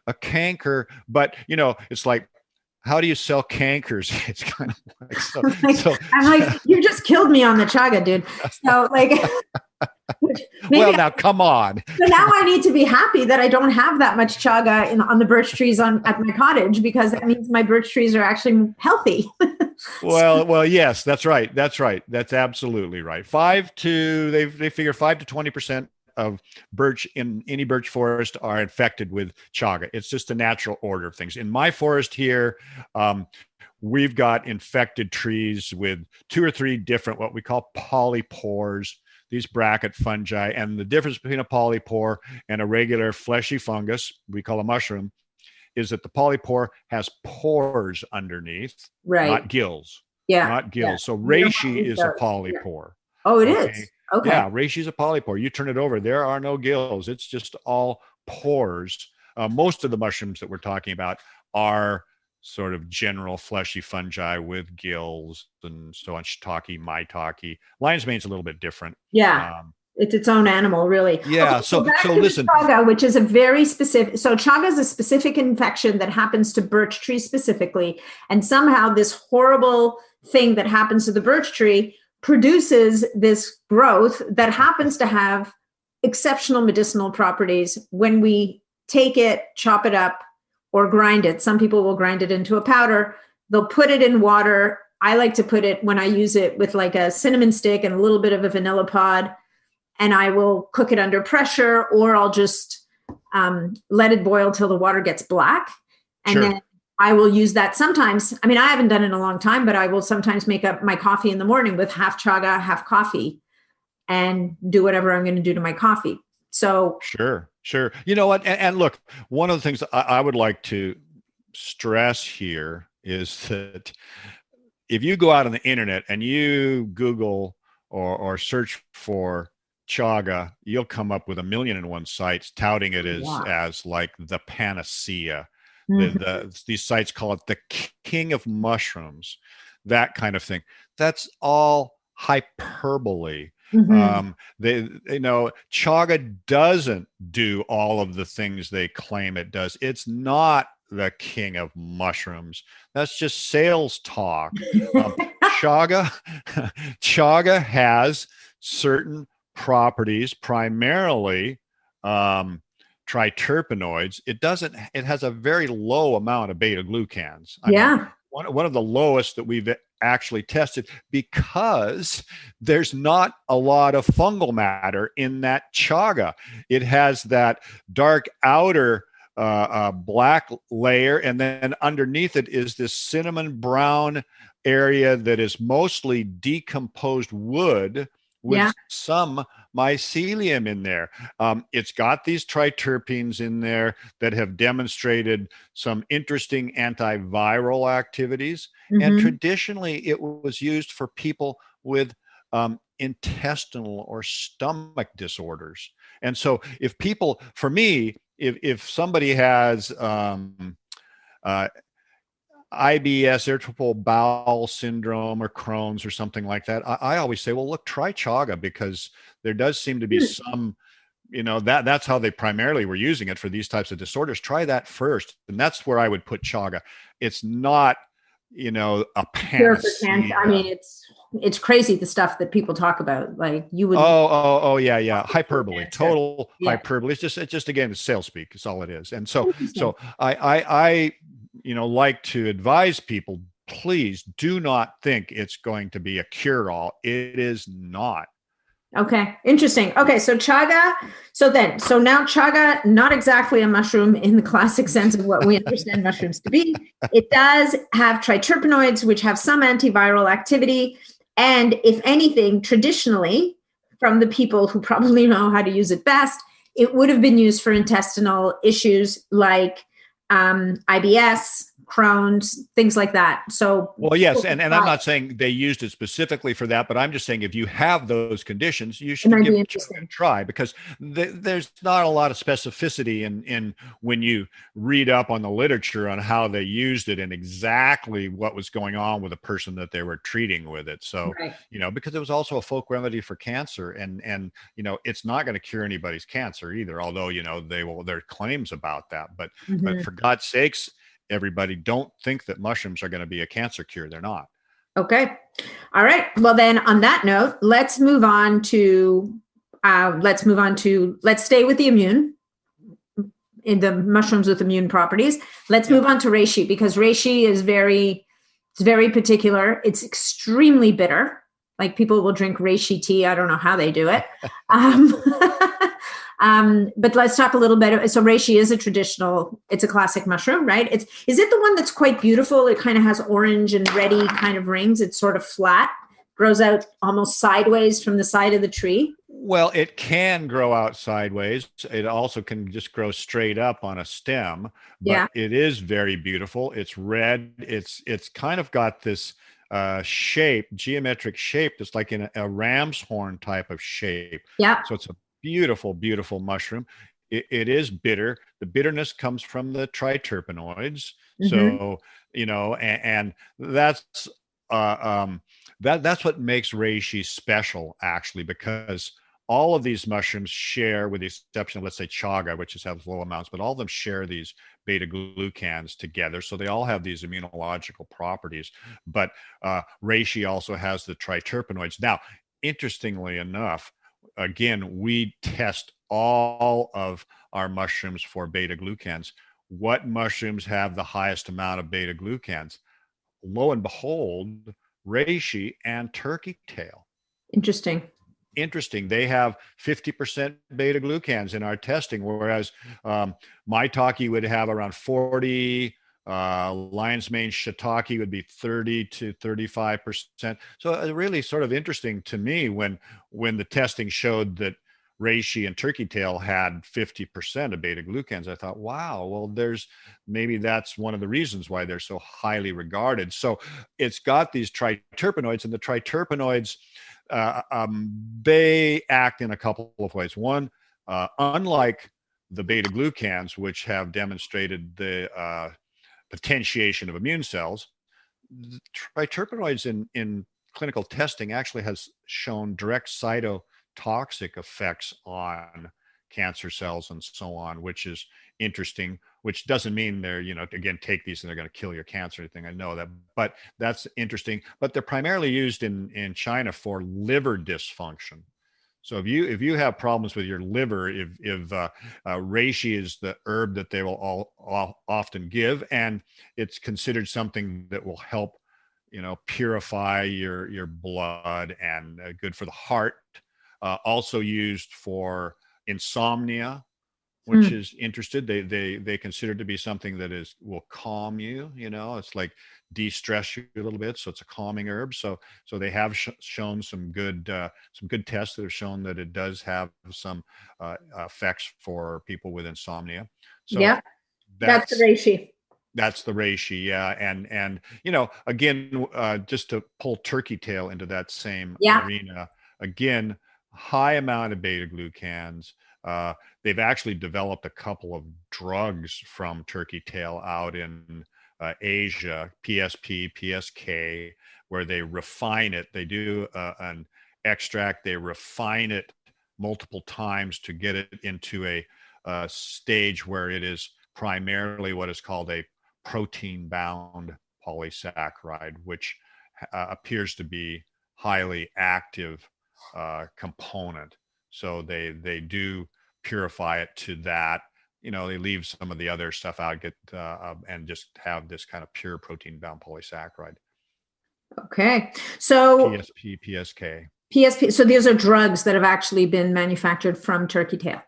a canker, but it's like, how do you sell cankers? It's kind of like, I'm like, you just killed me on the chaga, dude. So like, well, now come on. So now I need to be happy that I don't have that much chaga on the birch trees at my cottage, because that means my birch trees are actually healthy. Well, yes, that's right. That's absolutely right. They figure 5 to 20% of birch in any birch forest are infected with chaga. It's just the natural order of things. In my forest here, we've got infected trees with 2 or 3 different, what we call polypores, these bracket fungi. And the difference between a polypore and a regular fleshy fungus, we call a mushroom, is that the polypore has pores underneath, not gills. Yeah. Not gills. Yeah. So reishi is a polypore. Yeah. Oh, it is. Okay. Yeah, reishi is a polypore. You turn it over, there are no gills. It's just all pores. Most of the mushrooms that we're talking about are sort of general fleshy fungi with gills and so on. Shiitake, maitake. Lion's mane's a little bit different. Yeah. It's its own animal, really. Yeah. Okay, so listen. Chaga, which is a very specific. So chaga is a specific infection that happens to birch trees specifically, and somehow this horrible thing that happens to the birch tree produces this growth that happens to have exceptional medicinal properties when we take it, chop it up, or grind it. Some people will grind it into a powder. They'll put it in water. I like to put it, when I use it, with like a cinnamon stick and a little bit of a vanilla pod, and I will cook it under pressure, or I'll just let it boil till the water gets black. And then I will use that sometimes. I mean, I haven't done it in a long time, but I will sometimes make up my coffee in the morning with half chaga, half coffee, and do whatever I'm going to do to my coffee. So Sure. You know what? And look, one of the things I would like to stress here is that if you go out on the internet and you Google or search for chaga, you'll come up with 1,000,001 sites touting it as like the panacea. These sites call it the king of mushrooms, that kind of thing. That's all hyperbole. Chaga doesn't do all of the things they claim it does. It's not the king of mushrooms. That's just sales talk. Chaga has certain properties, primarily triterpenoids. It has a very low amount of beta glucans. I mean, one of the lowest that we've actually tested, because there's not a lot of fungal matter in that chaga. It has that dark outer black layer, and then underneath it is this cinnamon brown area that is mostly decomposed wood with some mycelium in there. It's got these triterpenes in there that have demonstrated some interesting antiviral activities. And traditionally, it was used for people with intestinal or stomach disorders. And so if people, for me, if somebody has IBS, irritable bowel syndrome, or Crohn's or something like that, I always say, well, look, try chaga, because there does seem to be some, that's how they primarily were using it for these types of disorders. Try that first. And that's where I would put chaga. It's not, a panacea. I mean, it's crazy, the stuff that people talk about. Like you would. Yeah. Hyperbole, total hyperbole. It's just again, it's sales speak. It's all it is. And so I like to advise people, please do not think it's going to be a cure-all. It is not. Okay. Interesting. Okay. So chaga So now chaga, not exactly a mushroom in the classic sense of what we understand mushrooms to be. It does have triterpenoids, which have some antiviral activity. And if anything, traditionally, from the people who probably know how to use it best, it would have been used for intestinal issues like IBS, Crohn's, things like that. So, well, yes, and I'm not saying they used it specifically for that, but I'm just saying if you have those conditions, you should give it a try, because there's not a lot of specificity in when you read up on the literature on how they used it and exactly what was going on with the person that they were treating with it. So, because it was also a folk remedy for cancer, and it's not going to cure anybody's cancer either, although there are claims about that, but for God's sakes, everybody, don't think that mushrooms are going to be a cancer cure. They're not. Okay. All right. Well, then on that note, let's stay with the immune, in the mushrooms with immune properties. Let's move on to reishi, because reishi is very particular. It's extremely bitter. Like, people will drink reishi tea. I don't know how they do it. But let's talk a little bit. So reishi is it's a classic mushroom, right? Is it the one that's quite beautiful? It kind of has orange and reddy kind of rings. It's sort of flat, grows out almost sideways from the side of the tree. Well, it can grow out sideways. It also can just grow straight up on a stem, but it is very beautiful. It's red. It's kind of got this geometric shape that's like in a ram's horn type of shape. Yeah. So it's a beautiful, beautiful mushroom. It is bitter. The bitterness comes from the triterpenoids. So, and that's what makes reishi special, actually, because all of these mushrooms share, with the exception of, let's say, chaga, which has low amounts, but all of them share these beta glucans together. So they all have these immunological properties. But reishi also has the triterpenoids. Now, interestingly enough, again, we test all of our mushrooms for beta glucans. What mushrooms have the highest amount of beta glucans? Lo and behold, reishi and turkey tail. Interesting. They have 50% beta glucans in our testing, whereas maitake would have around 40. Lion's mane shiitake would be 30 to 35%. So it's really sort of interesting to me when the testing showed that reishi and turkey tail had 50% of beta glucans. I thought, wow, well, maybe that's one of the reasons why they're so highly regarded. So it's got these triterpenoids, and the triterpenoids, they act in a couple of ways. One, unlike the beta glucans, which have demonstrated the potentiation of immune cells, the triterpenoids in clinical testing actually has shown direct cytotoxic effects on cancer cells and so on, which is interesting, which doesn't mean they're, again, take these and they're going to kill your cancer or anything. I know that, but that's interesting. But they're primarily used in China for liver dysfunction. So if you have problems with your liver, if reishi is the herb that they will often give, and it's considered something that will help, purify your blood, and good for the heart. Also used for insomnia, which is interested. They consider it to be something that will calm you. It's like de-stress you a little bit. So it's a calming herb. So they have shown some good tests that have shown that it does have some effects for people with insomnia. So that's the reishi. That's the reishi, yeah. And again, just to pull turkey tail into that same arena, again, high amount of beta glucans. They've actually developed a couple of drugs from turkey tail out in Asia, PSP, PSK, where they refine it. They do an extract, they refine it multiple times to get it into a stage where it is primarily what is called a protein-bound polysaccharide, which appears to be highly active component. So they do purify it to that. They leave some of the other stuff out, and just have this kind of pure protein-bound polysaccharide. Okay, so PSP, PSK. PSP. So these are drugs that have actually been manufactured from turkey tail.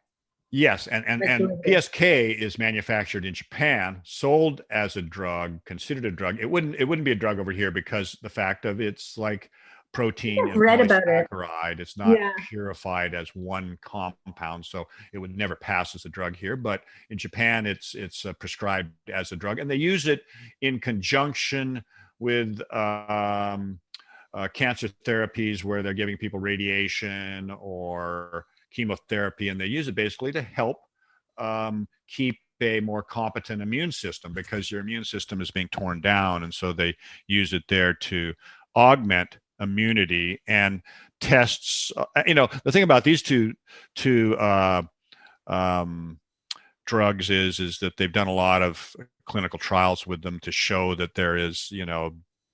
Yes, and PSK is manufactured in Japan, sold as a drug, considered a drug. It wouldn't be a drug over here because the fact of it's like protein I've and read about it. polysaccharide. It's not Yeah. purified as one compound, so it would never pass as a drug here. But in Japan, it's prescribed as a drug, and they use it in conjunction with cancer therapies where they're giving people radiation or chemotherapy, and they use it basically to help keep a more competent immune system because your immune system is being torn down, and so they use it there to augment immunity. And tests, the thing about these two drugs is that they've done a lot of clinical trials with them to show that there is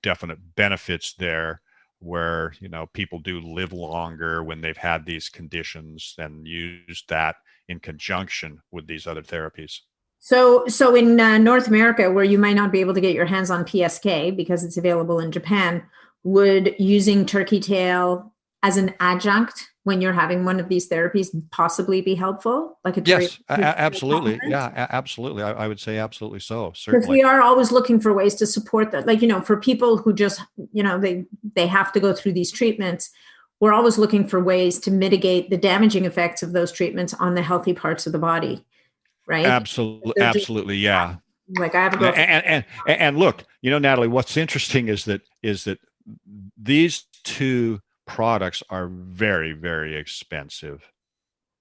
definite benefits there, where people do live longer when they've had these conditions and use that in conjunction with these other therapies. So in North America, where you might not be able to get your hands on PSK because it's available in Japan, would using turkey tail as an adjunct when you're having one of these therapies possibly be helpful? Yes, absolutely. Yeah, absolutely. I would say absolutely so. Certainly. Because we are always looking for ways to support that. For people who just, they have to go through these treatments, we're always looking for ways to mitigate the damaging effects of those treatments on the healthy parts of the body. Right? Absolutely. Yeah. Like I have a girlfriend. And look, Nathalie, what's interesting is that these two products are very, very expensive.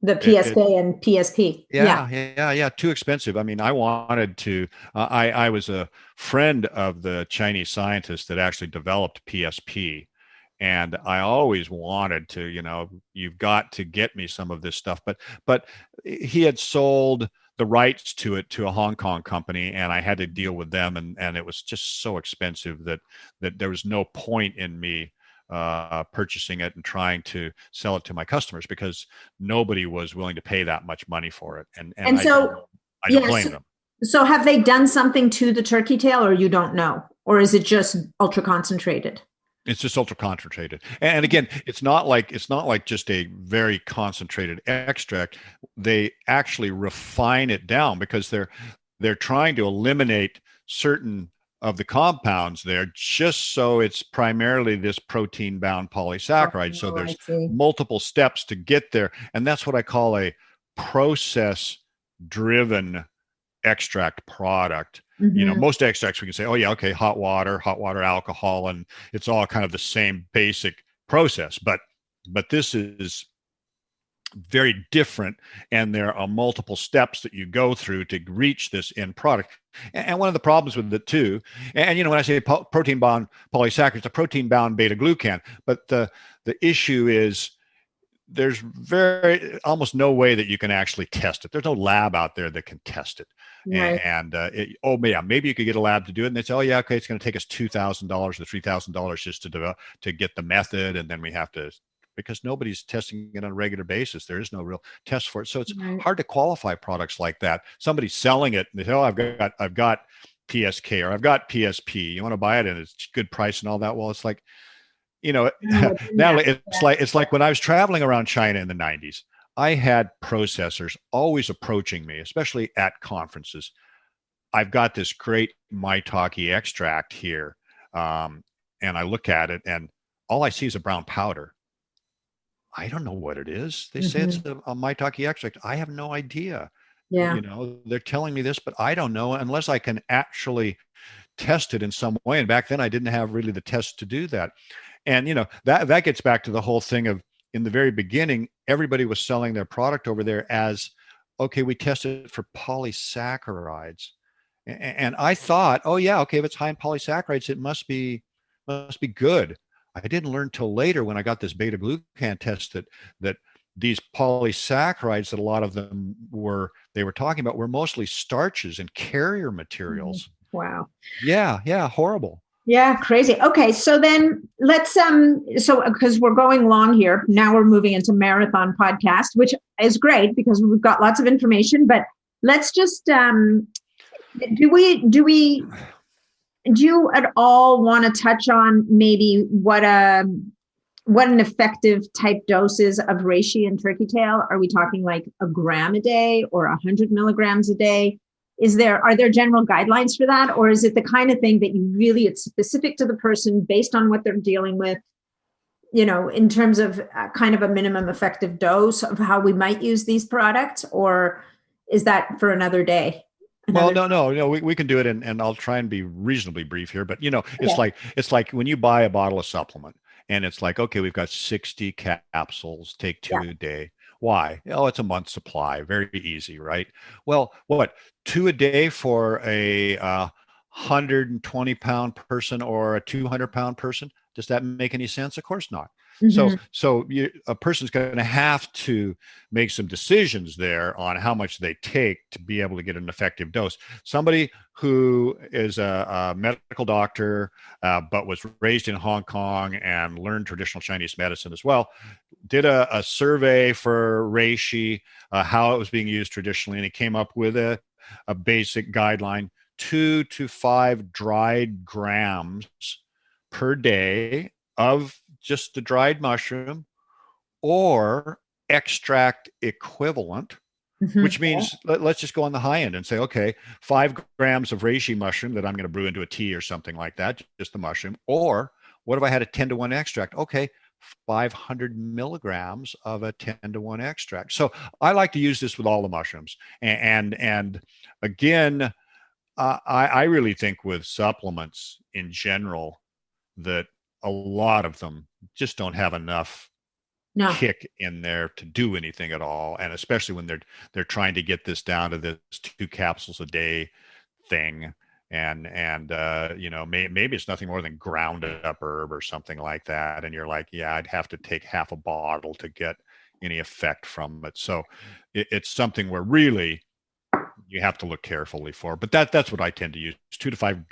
The PSK and PSP. Yeah. Too expensive. I mean, I wanted to, I was a friend of the Chinese scientist that actually developed PSP. And I always wanted to, you've got to get me some of this stuff. But he had sold the rights to it to a Hong Kong company, and I had to deal with them. And it was just so expensive that there was no point in me purchasing it and trying to sell it to my customers because nobody was willing to pay that much money for it. And so I don't blame them. So have they done something to the turkey tail, or you don't know? Or is it just ultra concentrated? It's just ultra concentrated. And again, it's not like just a very concentrated extract. They actually refine it down because they're trying to eliminate certain of the compounds there, just so it's primarily this protein-bound polysaccharide. So there's multiple steps to get there. And that's what I call a process-driven extract product. Mm-hmm. Most extracts we can say, oh yeah, okay, hot water, alcohol, and it's all kind of the same basic process. But this is very different, and there are multiple steps that you go through to reach this end product. And one of the problems with it too, and when I say protein-bound polysaccharide, it's a protein-bound beta-glucan, but the issue is there's almost no way that you can actually test it. There's no lab out there that can test it. Right. And maybe you could get a lab to do it, and they say, oh yeah, okay, it's going to take us $2,000 or $3,000 just to get the method, and then we have to, because nobody's testing it on a regular basis. There is no real test for it, so it's hard to qualify products like that. Somebody's selling it, and they say, oh, I've got PSK or I've got PSP. You want to buy it, and it's good price and all that. Well, it's like, now it's like when I was traveling around China in the 90s, I had processors always approaching me, especially at conferences. I've got this great maitake extract here. And I look at it and all I see is a brown powder. I don't know what it is. They say it's a maitake extract. I have no idea. Yeah. They're telling me this, but I don't know unless I can actually test it in some way. And back then I didn't have really the test to do that. And, that gets back to the whole thing of, in the very beginning, everybody was selling their product over there as, okay, we tested it for polysaccharides. And I thought, oh yeah, okay, if it's high in polysaccharides, it must be good. I didn't learn till later when I got this beta glucan test that these polysaccharides that a lot of them they were talking about were mostly starches and carrier materials. Wow. Yeah, horrible. Yeah, crazy. Okay, so then let's because we're going long here. Now we're moving into marathon podcast, which is great because we've got lots of information, but let's just do you at all want to touch on maybe what what an effective type dose is of reishi and turkey tail? Are we talking like a gram a day or 100 milligrams a day? Are there general guidelines for that? Or is it the kind of thing that it's specific to the person based on what they're dealing with, in terms of kind of a minimum effective dose of how we might use these products? Or is that for another day? Well, no, we can do it, and I'll try and be reasonably brief here. But it's like when you buy a bottle of supplement, and it's like, okay, we've got 60 capsules, take 2 a day. Why? Oh, it's a month's supply, very easy, right? Well, what, 2 a day for a 120-pound person or a 200-pound person? Does that make any sense? Of course not. So a person's going to have to make some decisions there on how much they take to be able to get an effective dose. Somebody who is a medical doctor, but was raised in Hong Kong and learned traditional Chinese medicine as well, did a survey for reishi, how it was being used traditionally, and he came up with a basic guideline: 2 to 5 dried grams per day of just the dried mushroom or extract equivalent, which means let's just go on the high end and say, okay, 5 grams of reishi mushroom that I'm going to brew into a tea or something like that, just the mushroom. Or what if I had a 10-to-1 extract? Okay, 500 milligrams of a 10-to-1 extract. So I like to use this with all the mushrooms. And again, I really think with supplements in general that a lot of them just don't have enough kick in there to do anything at all, and especially when they're trying to get this down to this 2 capsules a day thing, and maybe it's nothing more than ground up herb or something like that, and you're like, yeah, I'd have to take half a bottle to get any effect from it. So it's something where really you have to look carefully for, but that's what I tend to use: 2 to 5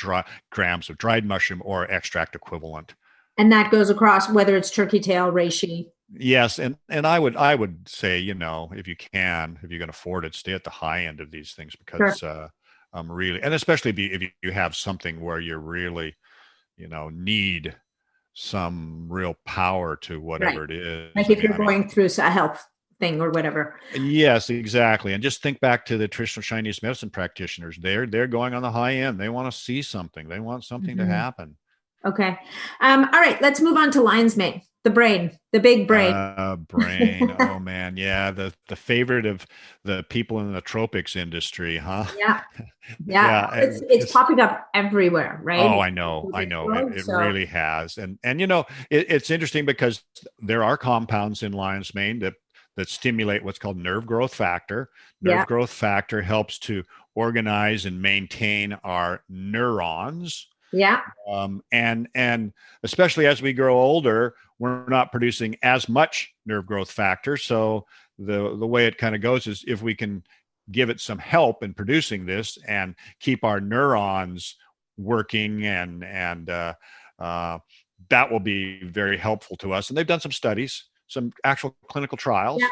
grams of dried mushroom or extract equivalent. And that goes across whether it's turkey tail, reishi. Yes, and I would say, if you can afford it, stay at the high end of these things, because really, and especially if you have something where you really, need some real power to whatever it is. Like if you're going through a health thing or whatever. Yes, exactly. And just think back to the traditional Chinese medicine practitioners. They're going on the high end. They want to see something. They want something to happen. Okay. All right. Let's move on to lion's mane, the brain, the big brain. Brain. Oh man. Yeah. The favorite of the people in the tropics industry, huh? Yeah. It's popping up everywhere, right? Oh, I know. It really has. And it's interesting because there are compounds in lion's mane that stimulate what's called nerve growth factor. Nerve growth factor helps to organize and maintain our neurons. Yeah. And especially as we grow older, we're not producing as much nerve growth factor. So the way it kind of goes is, if we can give it some help in producing this and keep our neurons working, and that will be very helpful to us. And they've done some studies, some actual clinical trials. Yeah.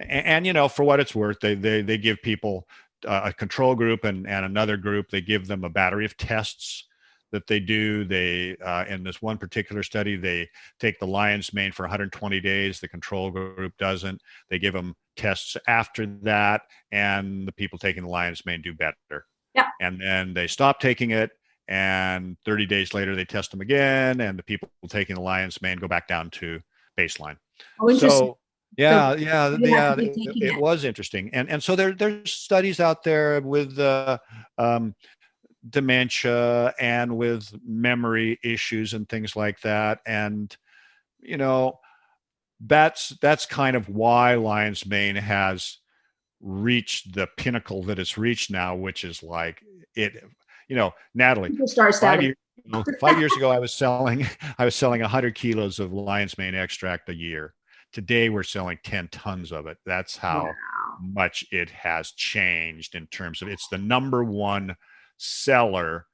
And for what it's worth, they give people a control group and another group. They give them a battery of tests that they do. They in this one particular study, they take the lion's mane for 120 days. The control group doesn't. They give them tests after that, and the people taking the lion's mane do better. Yeah. And then they stop taking it, and 30 days later they test them again, and the people taking the lion's mane go back down to baseline. Oh, interesting. So it was interesting. And so there's studies out there with dementia and with memory issues and things like that. And, that's kind of why lion's mane has reached the pinnacle that it's reached now, which is like it, Nathalie, 5 years ago, I was selling 100 kilos of lion's mane extract a year. Today, we're selling 10 tons of it. That's how much it has changed in terms of, it's the number one seller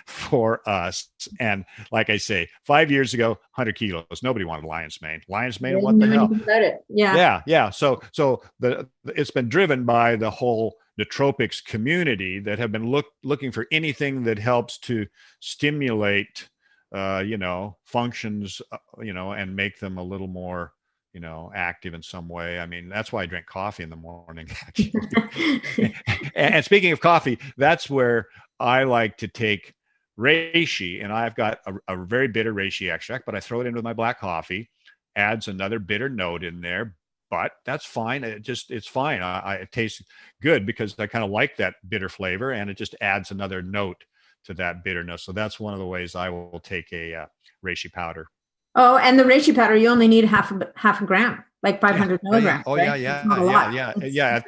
for us. And like I say, 5 years ago, 100 kilos, nobody wanted lion's mane. Lion's mane, what the hell? Yeah. So it's been driven by the whole nootropics community that have been looking for anything that helps to stimulate functions, and make them a little more, active in some way. I mean, that's why I drink coffee in the morning, actually. And speaking of coffee, that's where I like to take reishi, and I've got a very bitter reishi extract, but I throw it into my black coffee, adds another bitter note in there, but that's fine. It's fine. It tastes good because I kind of like that bitter flavor, and it just adds another note to that bitterness. So that's one of the ways I will take a reishi powder. Oh, and the reishi powder, you only need half a gram, like 500 milligrams. Oh, right? yeah.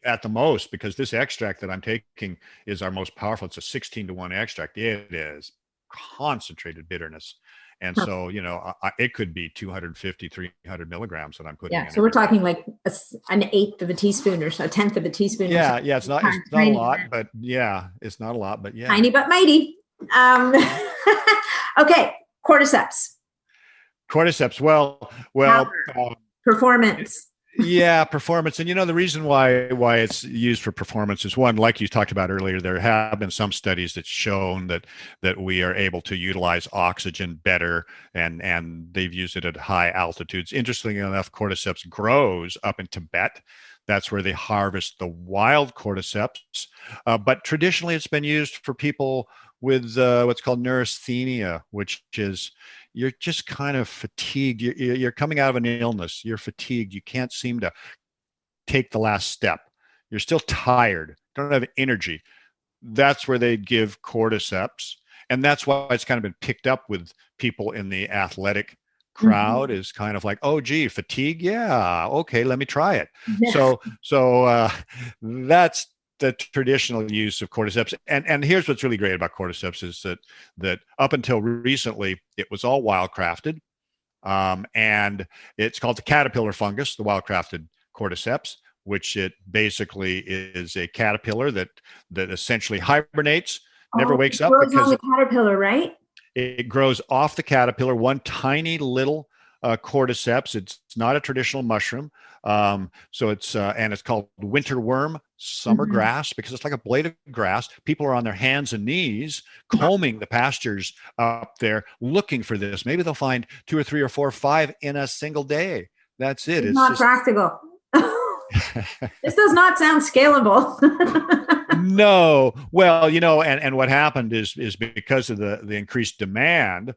At the most, because this extract that I'm taking is our most powerful. It's a 16-to-1 extract. It is concentrated bitterness. And so, it could be 250, 300 milligrams that I'm putting in. Yeah, so we're talking like an eighth of a teaspoon or so, a tenth of a teaspoon. Yeah, it's not a lot, but it's not a lot, but yeah. Tiny but mighty. Okay, cordyceps. Well, performance. Yeah, performance. And the reason why it's used for performance is, one, like you talked about earlier, there have been some studies that's shown that we are able to utilize oxygen better, and they've used it at high altitudes. Interestingly enough, cordyceps grows up in Tibet. That's where they harvest the wild cordyceps. But traditionally, it's been used for people with what's called neurasthenia, which is you're just kind of fatigued. You're coming out of an illness. You're fatigued. You can't seem to take the last step. You're still tired. Don't have energy. That's where they give cordyceps. And that's why it's kind of been picked up with people in the athletic crowd, is kind of like, oh, gee, fatigue. Yeah. Okay. Let me try it. Yeah. So that's the traditional use of cordyceps. And here's what's really great about cordyceps is that up until recently, it was all wildcrafted. And it's called the caterpillar fungus, the wildcrafted cordyceps, which it basically is a caterpillar that essentially hibernates, never wakes up. It grows on the caterpillar, right? It grows off the caterpillar, one tiny little cordyceps. It's not a traditional mushroom. So it's and it's called winter worm, summer grass, because it's like a blade of grass. People are on their hands and knees combing the pastures up there looking for this. Maybe they'll find 2 or 3 or 4 or 5 in a single day. That's it. It's not practical. This does not sound scalable. No. Well, and what happened is because of the increased demand,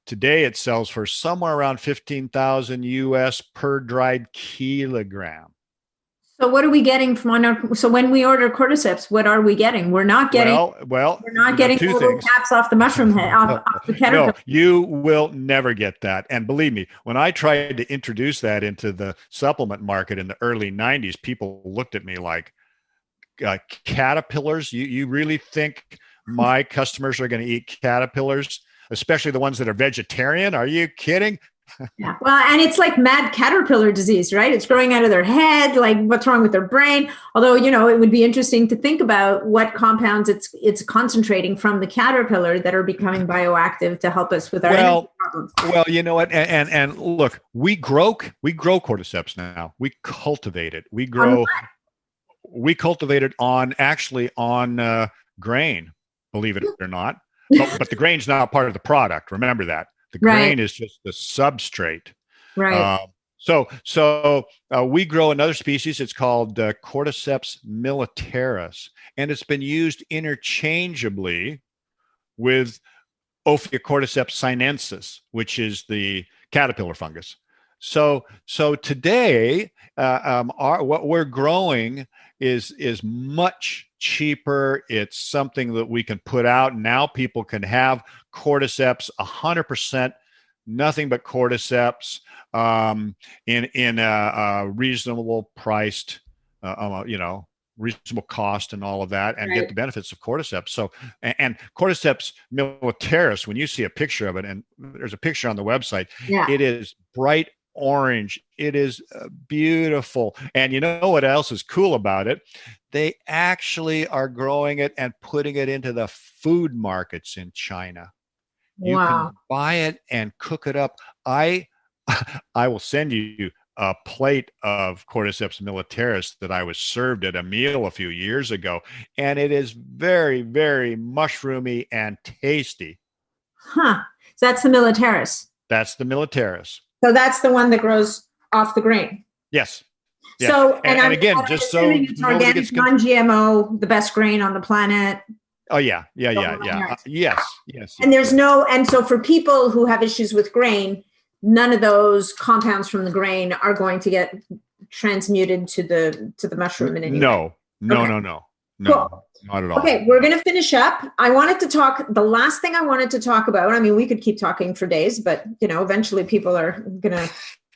today it sells for somewhere around 15,000 US per dried kilogram. So what are we getting so when we order cordyceps, what are we getting? We're not getting we're not getting little caps off the mushroom head, off the caterpillar. No, you will never get that. And believe me, when I tried to introduce that into the supplement market in the early 90s, people looked at me like, caterpillars? You really think my customers are going to eat caterpillars, especially the ones that are vegetarian? Are you kidding? Yeah. Well, and it's like mad caterpillar disease, right? It's growing out of their head. Like, what's wrong with their brain? Although, it would be interesting to think about what compounds it's concentrating from the caterpillar that are becoming bioactive to help us with our problems. Well, you know what? And look, we grow cordyceps now. We cultivate it. We cultivate it on grain, believe it or not. But the grain's not part of the product. Remember that. The grain is just the substrate. Right. So we grow another species. It's called Cordyceps militaris, and it's been used interchangeably with Ophiocordyceps sinensis, which is the caterpillar fungus. So today, what we're growing is much cheaper. It's something that we can put out. Now people can have cordyceps 100%, nothing but cordyceps, in a reasonable priced, reasonable cost and all of that, and get the benefits of cordyceps. So, and Cordyceps militaris, when you see a picture of it, and there's a picture on the website, it is bright orange. It is beautiful. And you know what else is cool about it? They actually are growing it and putting it into the food markets in China. You can buy it and cook it up. I will send you a plate of Cordyceps militaris that I was served at a meal a few years ago, and it is very, very mushroomy and tasty. Huh. So that's the militaris. That's the militaris. So that's the one that grows off the grain. Yes. Yeah. So, and again, just so it's nobody organic, gets non-GMO, the best grain on the planet. Oh yeah. Yes. And there's and so for people who have issues with grain, none of those compounds from the grain are going to get transmuted to the mushroom in any way. No, Cool. not at all. Okay, we're going to finish up. The last thing I wanted to talk about, I mean, we could keep talking for days, but eventually people are going to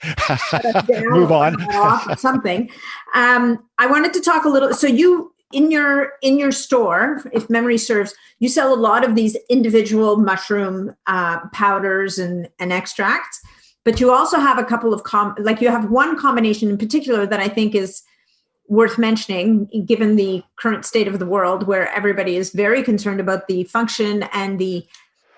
shut us down, move on or something. I wanted to talk a little. So you, in your store, if memory serves, you sell a lot of these individual mushroom powders and extracts, but you also have a couple of you have one combination in particular that I think is worth mentioning, given the current state of the world, where everybody is very concerned about the function and the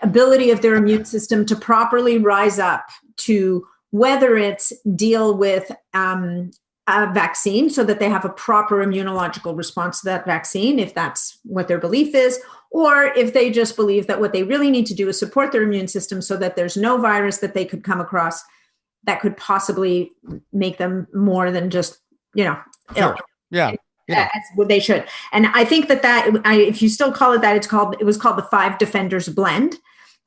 ability of their immune system to properly rise up to whether it's deal with a vaccine so that they have a proper immunological response to that vaccine, if that's what their belief is, or if they just believe that what they really need to do is support their immune system so that there's no virus that they could come across that could possibly make them more than just, ill. Yeah. That's what they should. And I think that if you still call it that, it was called the 5 Defenders Blend,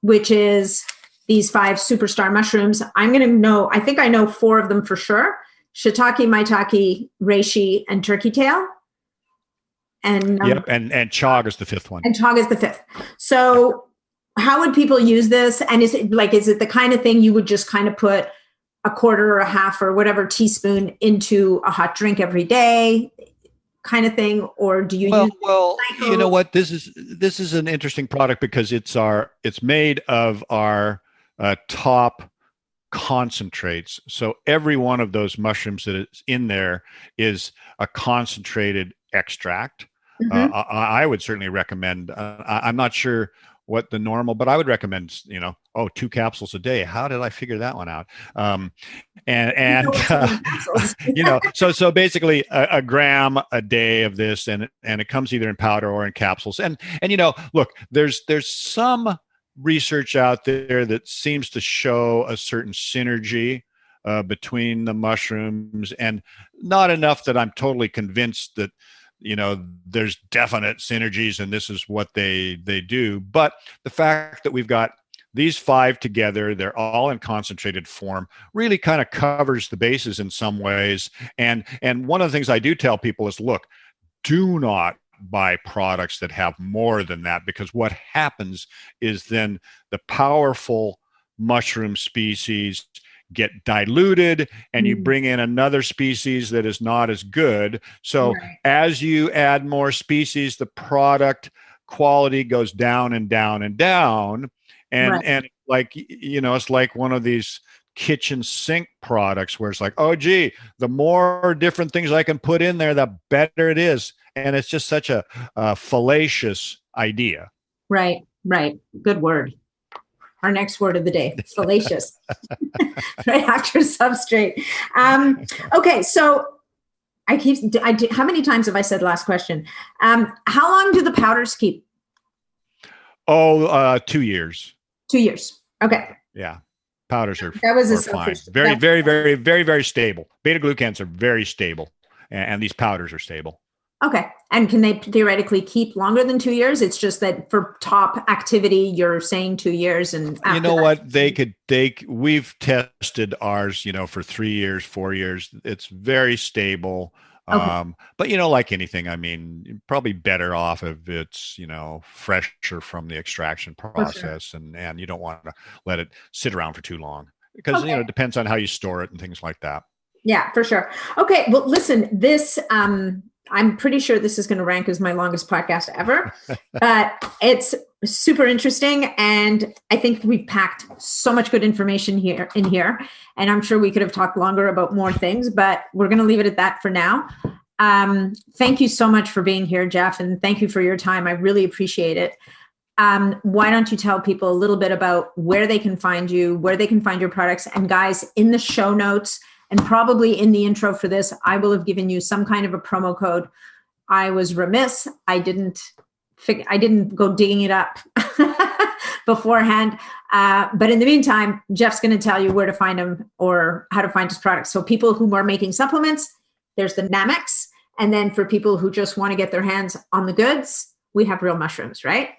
which is these 5 superstar mushrooms. I think I know 4 of them for sure: shiitake, maitake, reishi, and turkey tail. And and chaga is the 5th one. And chaga is the 5th. So how would people use this? And is it the kind of thing you would just kind of put a quarter or a half or whatever teaspoon into a hot drink every day kind of thing? Or do you use you know what, this is an interesting product because it's made of our top concentrates. So every one of those mushrooms that is in there is a concentrated extract. Mm-hmm. I would certainly recommend, I'm not sure what the normal, but I would recommend, 2 capsules a day. How did I figure that one out? So basically a gram a day of this, and it comes either in powder or in capsules. And look, there's some research out there that seems to show a certain synergy between the mushrooms, and not enough that I'm totally convinced that there's definite synergies and this is what they do. But the fact that we've got these 5 together, they're all in concentrated form, really kind of covers the bases in some ways. And one of the things I do tell people is, look, do not buy products that have more than that, because what happens is then the powerful mushroom species get diluted and you bring in another species that is not as good. So as you add more species, the product quality goes down and down and down. And it's like one of these kitchen sink products where it's like, oh gee, the more different things I can put in there, the better it is. And it's just such a fallacious idea. Right. Good word. Our next word of the day, fallacious. Right after substrate. Okay, so how many times have I said last question? How long do the powders keep? 2 years. 2 years. Okay. Yeah. Powders are fine. Very, very, very, very, very stable. Beta glucans are very stable, and these powders are stable. Okay. And can they theoretically keep longer than 2 years? It's just that for top activity, you're saying 2 years. And you know what? We've tested ours, for 3 years, 4 years. It's very stable. Okay. But, like anything, I mean, you're probably better off if it's, fresher from the extraction process. Sure. And you don't want to let it sit around for too long because, it depends on how you store it and things like that. Yeah, for sure. Okay. Well, listen, this, I'm pretty sure this is going to rank as my longest podcast ever, but it's super interesting. And I think we've packed so much good information here. And I'm sure we could have talked longer about more things, but we're going to leave it at that for now. Thank you so much for being here, Jeff. And thank you for your time. I really appreciate it. Why don't you tell people a little bit about where they can find you, where they can find your products? And guys, in the show notes, and probably in the intro for this, I will have given you some kind of a promo code. I was remiss. I didn't go digging it up. beforehand. But in the meantime, Jeff's going to tell you where to find him or how to find his products. So people who are making supplements, there's the Namex. And then for people who just want to get their hands on the goods, we have Real Mushrooms, right?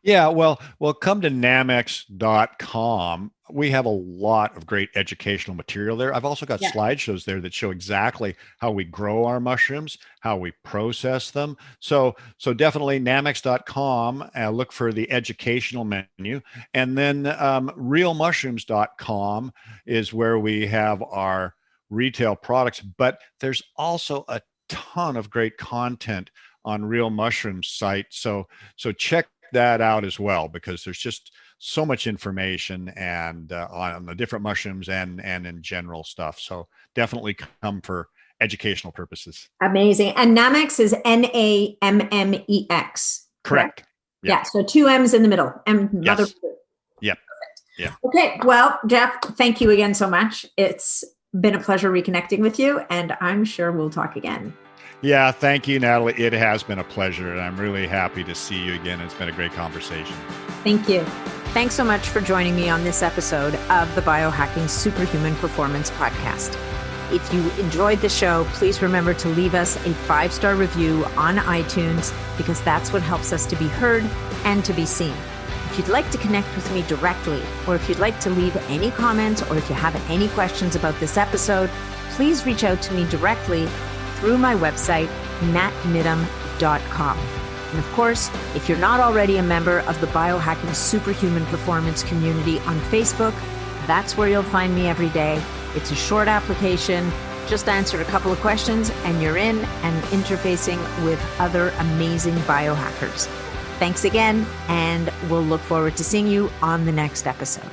Yeah, well, come to namex.com. We have a lot of great educational material there. I've also got slideshows there that show exactly how we grow our mushrooms, how we process them. So definitely namex.com, look for the educational menu. And then realmushrooms.com is where we have our retail products, but there's also a ton of great content on Real Mushrooms site. So check that out as well, because there's just so much information and on the different mushrooms and in general stuff. So definitely come for educational purposes. Amazing. And Namex is Nammex. Correct. Yeah. So 2 M's in the middle. Yes. Yep. Yeah. Okay. Well, Jeff, thank you again so much. It's been a pleasure reconnecting with you, and I'm sure we'll talk again. Yeah, thank you, Nathalie. It has been a pleasure, and I'm really happy to see you again. It's been a great conversation. Thank you. Thanks so much for joining me on this episode of the Biohacking Superhuman Performance Podcast. If you enjoyed the show, please remember to leave us a 5-star review on iTunes, because that's what helps us to be heard and to be seen. If you'd like to connect with me directly, or if you'd like to leave any comments, or if you have any questions about this episode, please reach out to me directly through my website, natnidham.com. And of course, if you're not already a member of the Biohacking Superhuman Performance community on Facebook, that's where you'll find me every day. It's a short application, just answer a couple of questions, and you're in and interfacing with other amazing biohackers. Thanks again, and we'll look forward to seeing you on the next episode.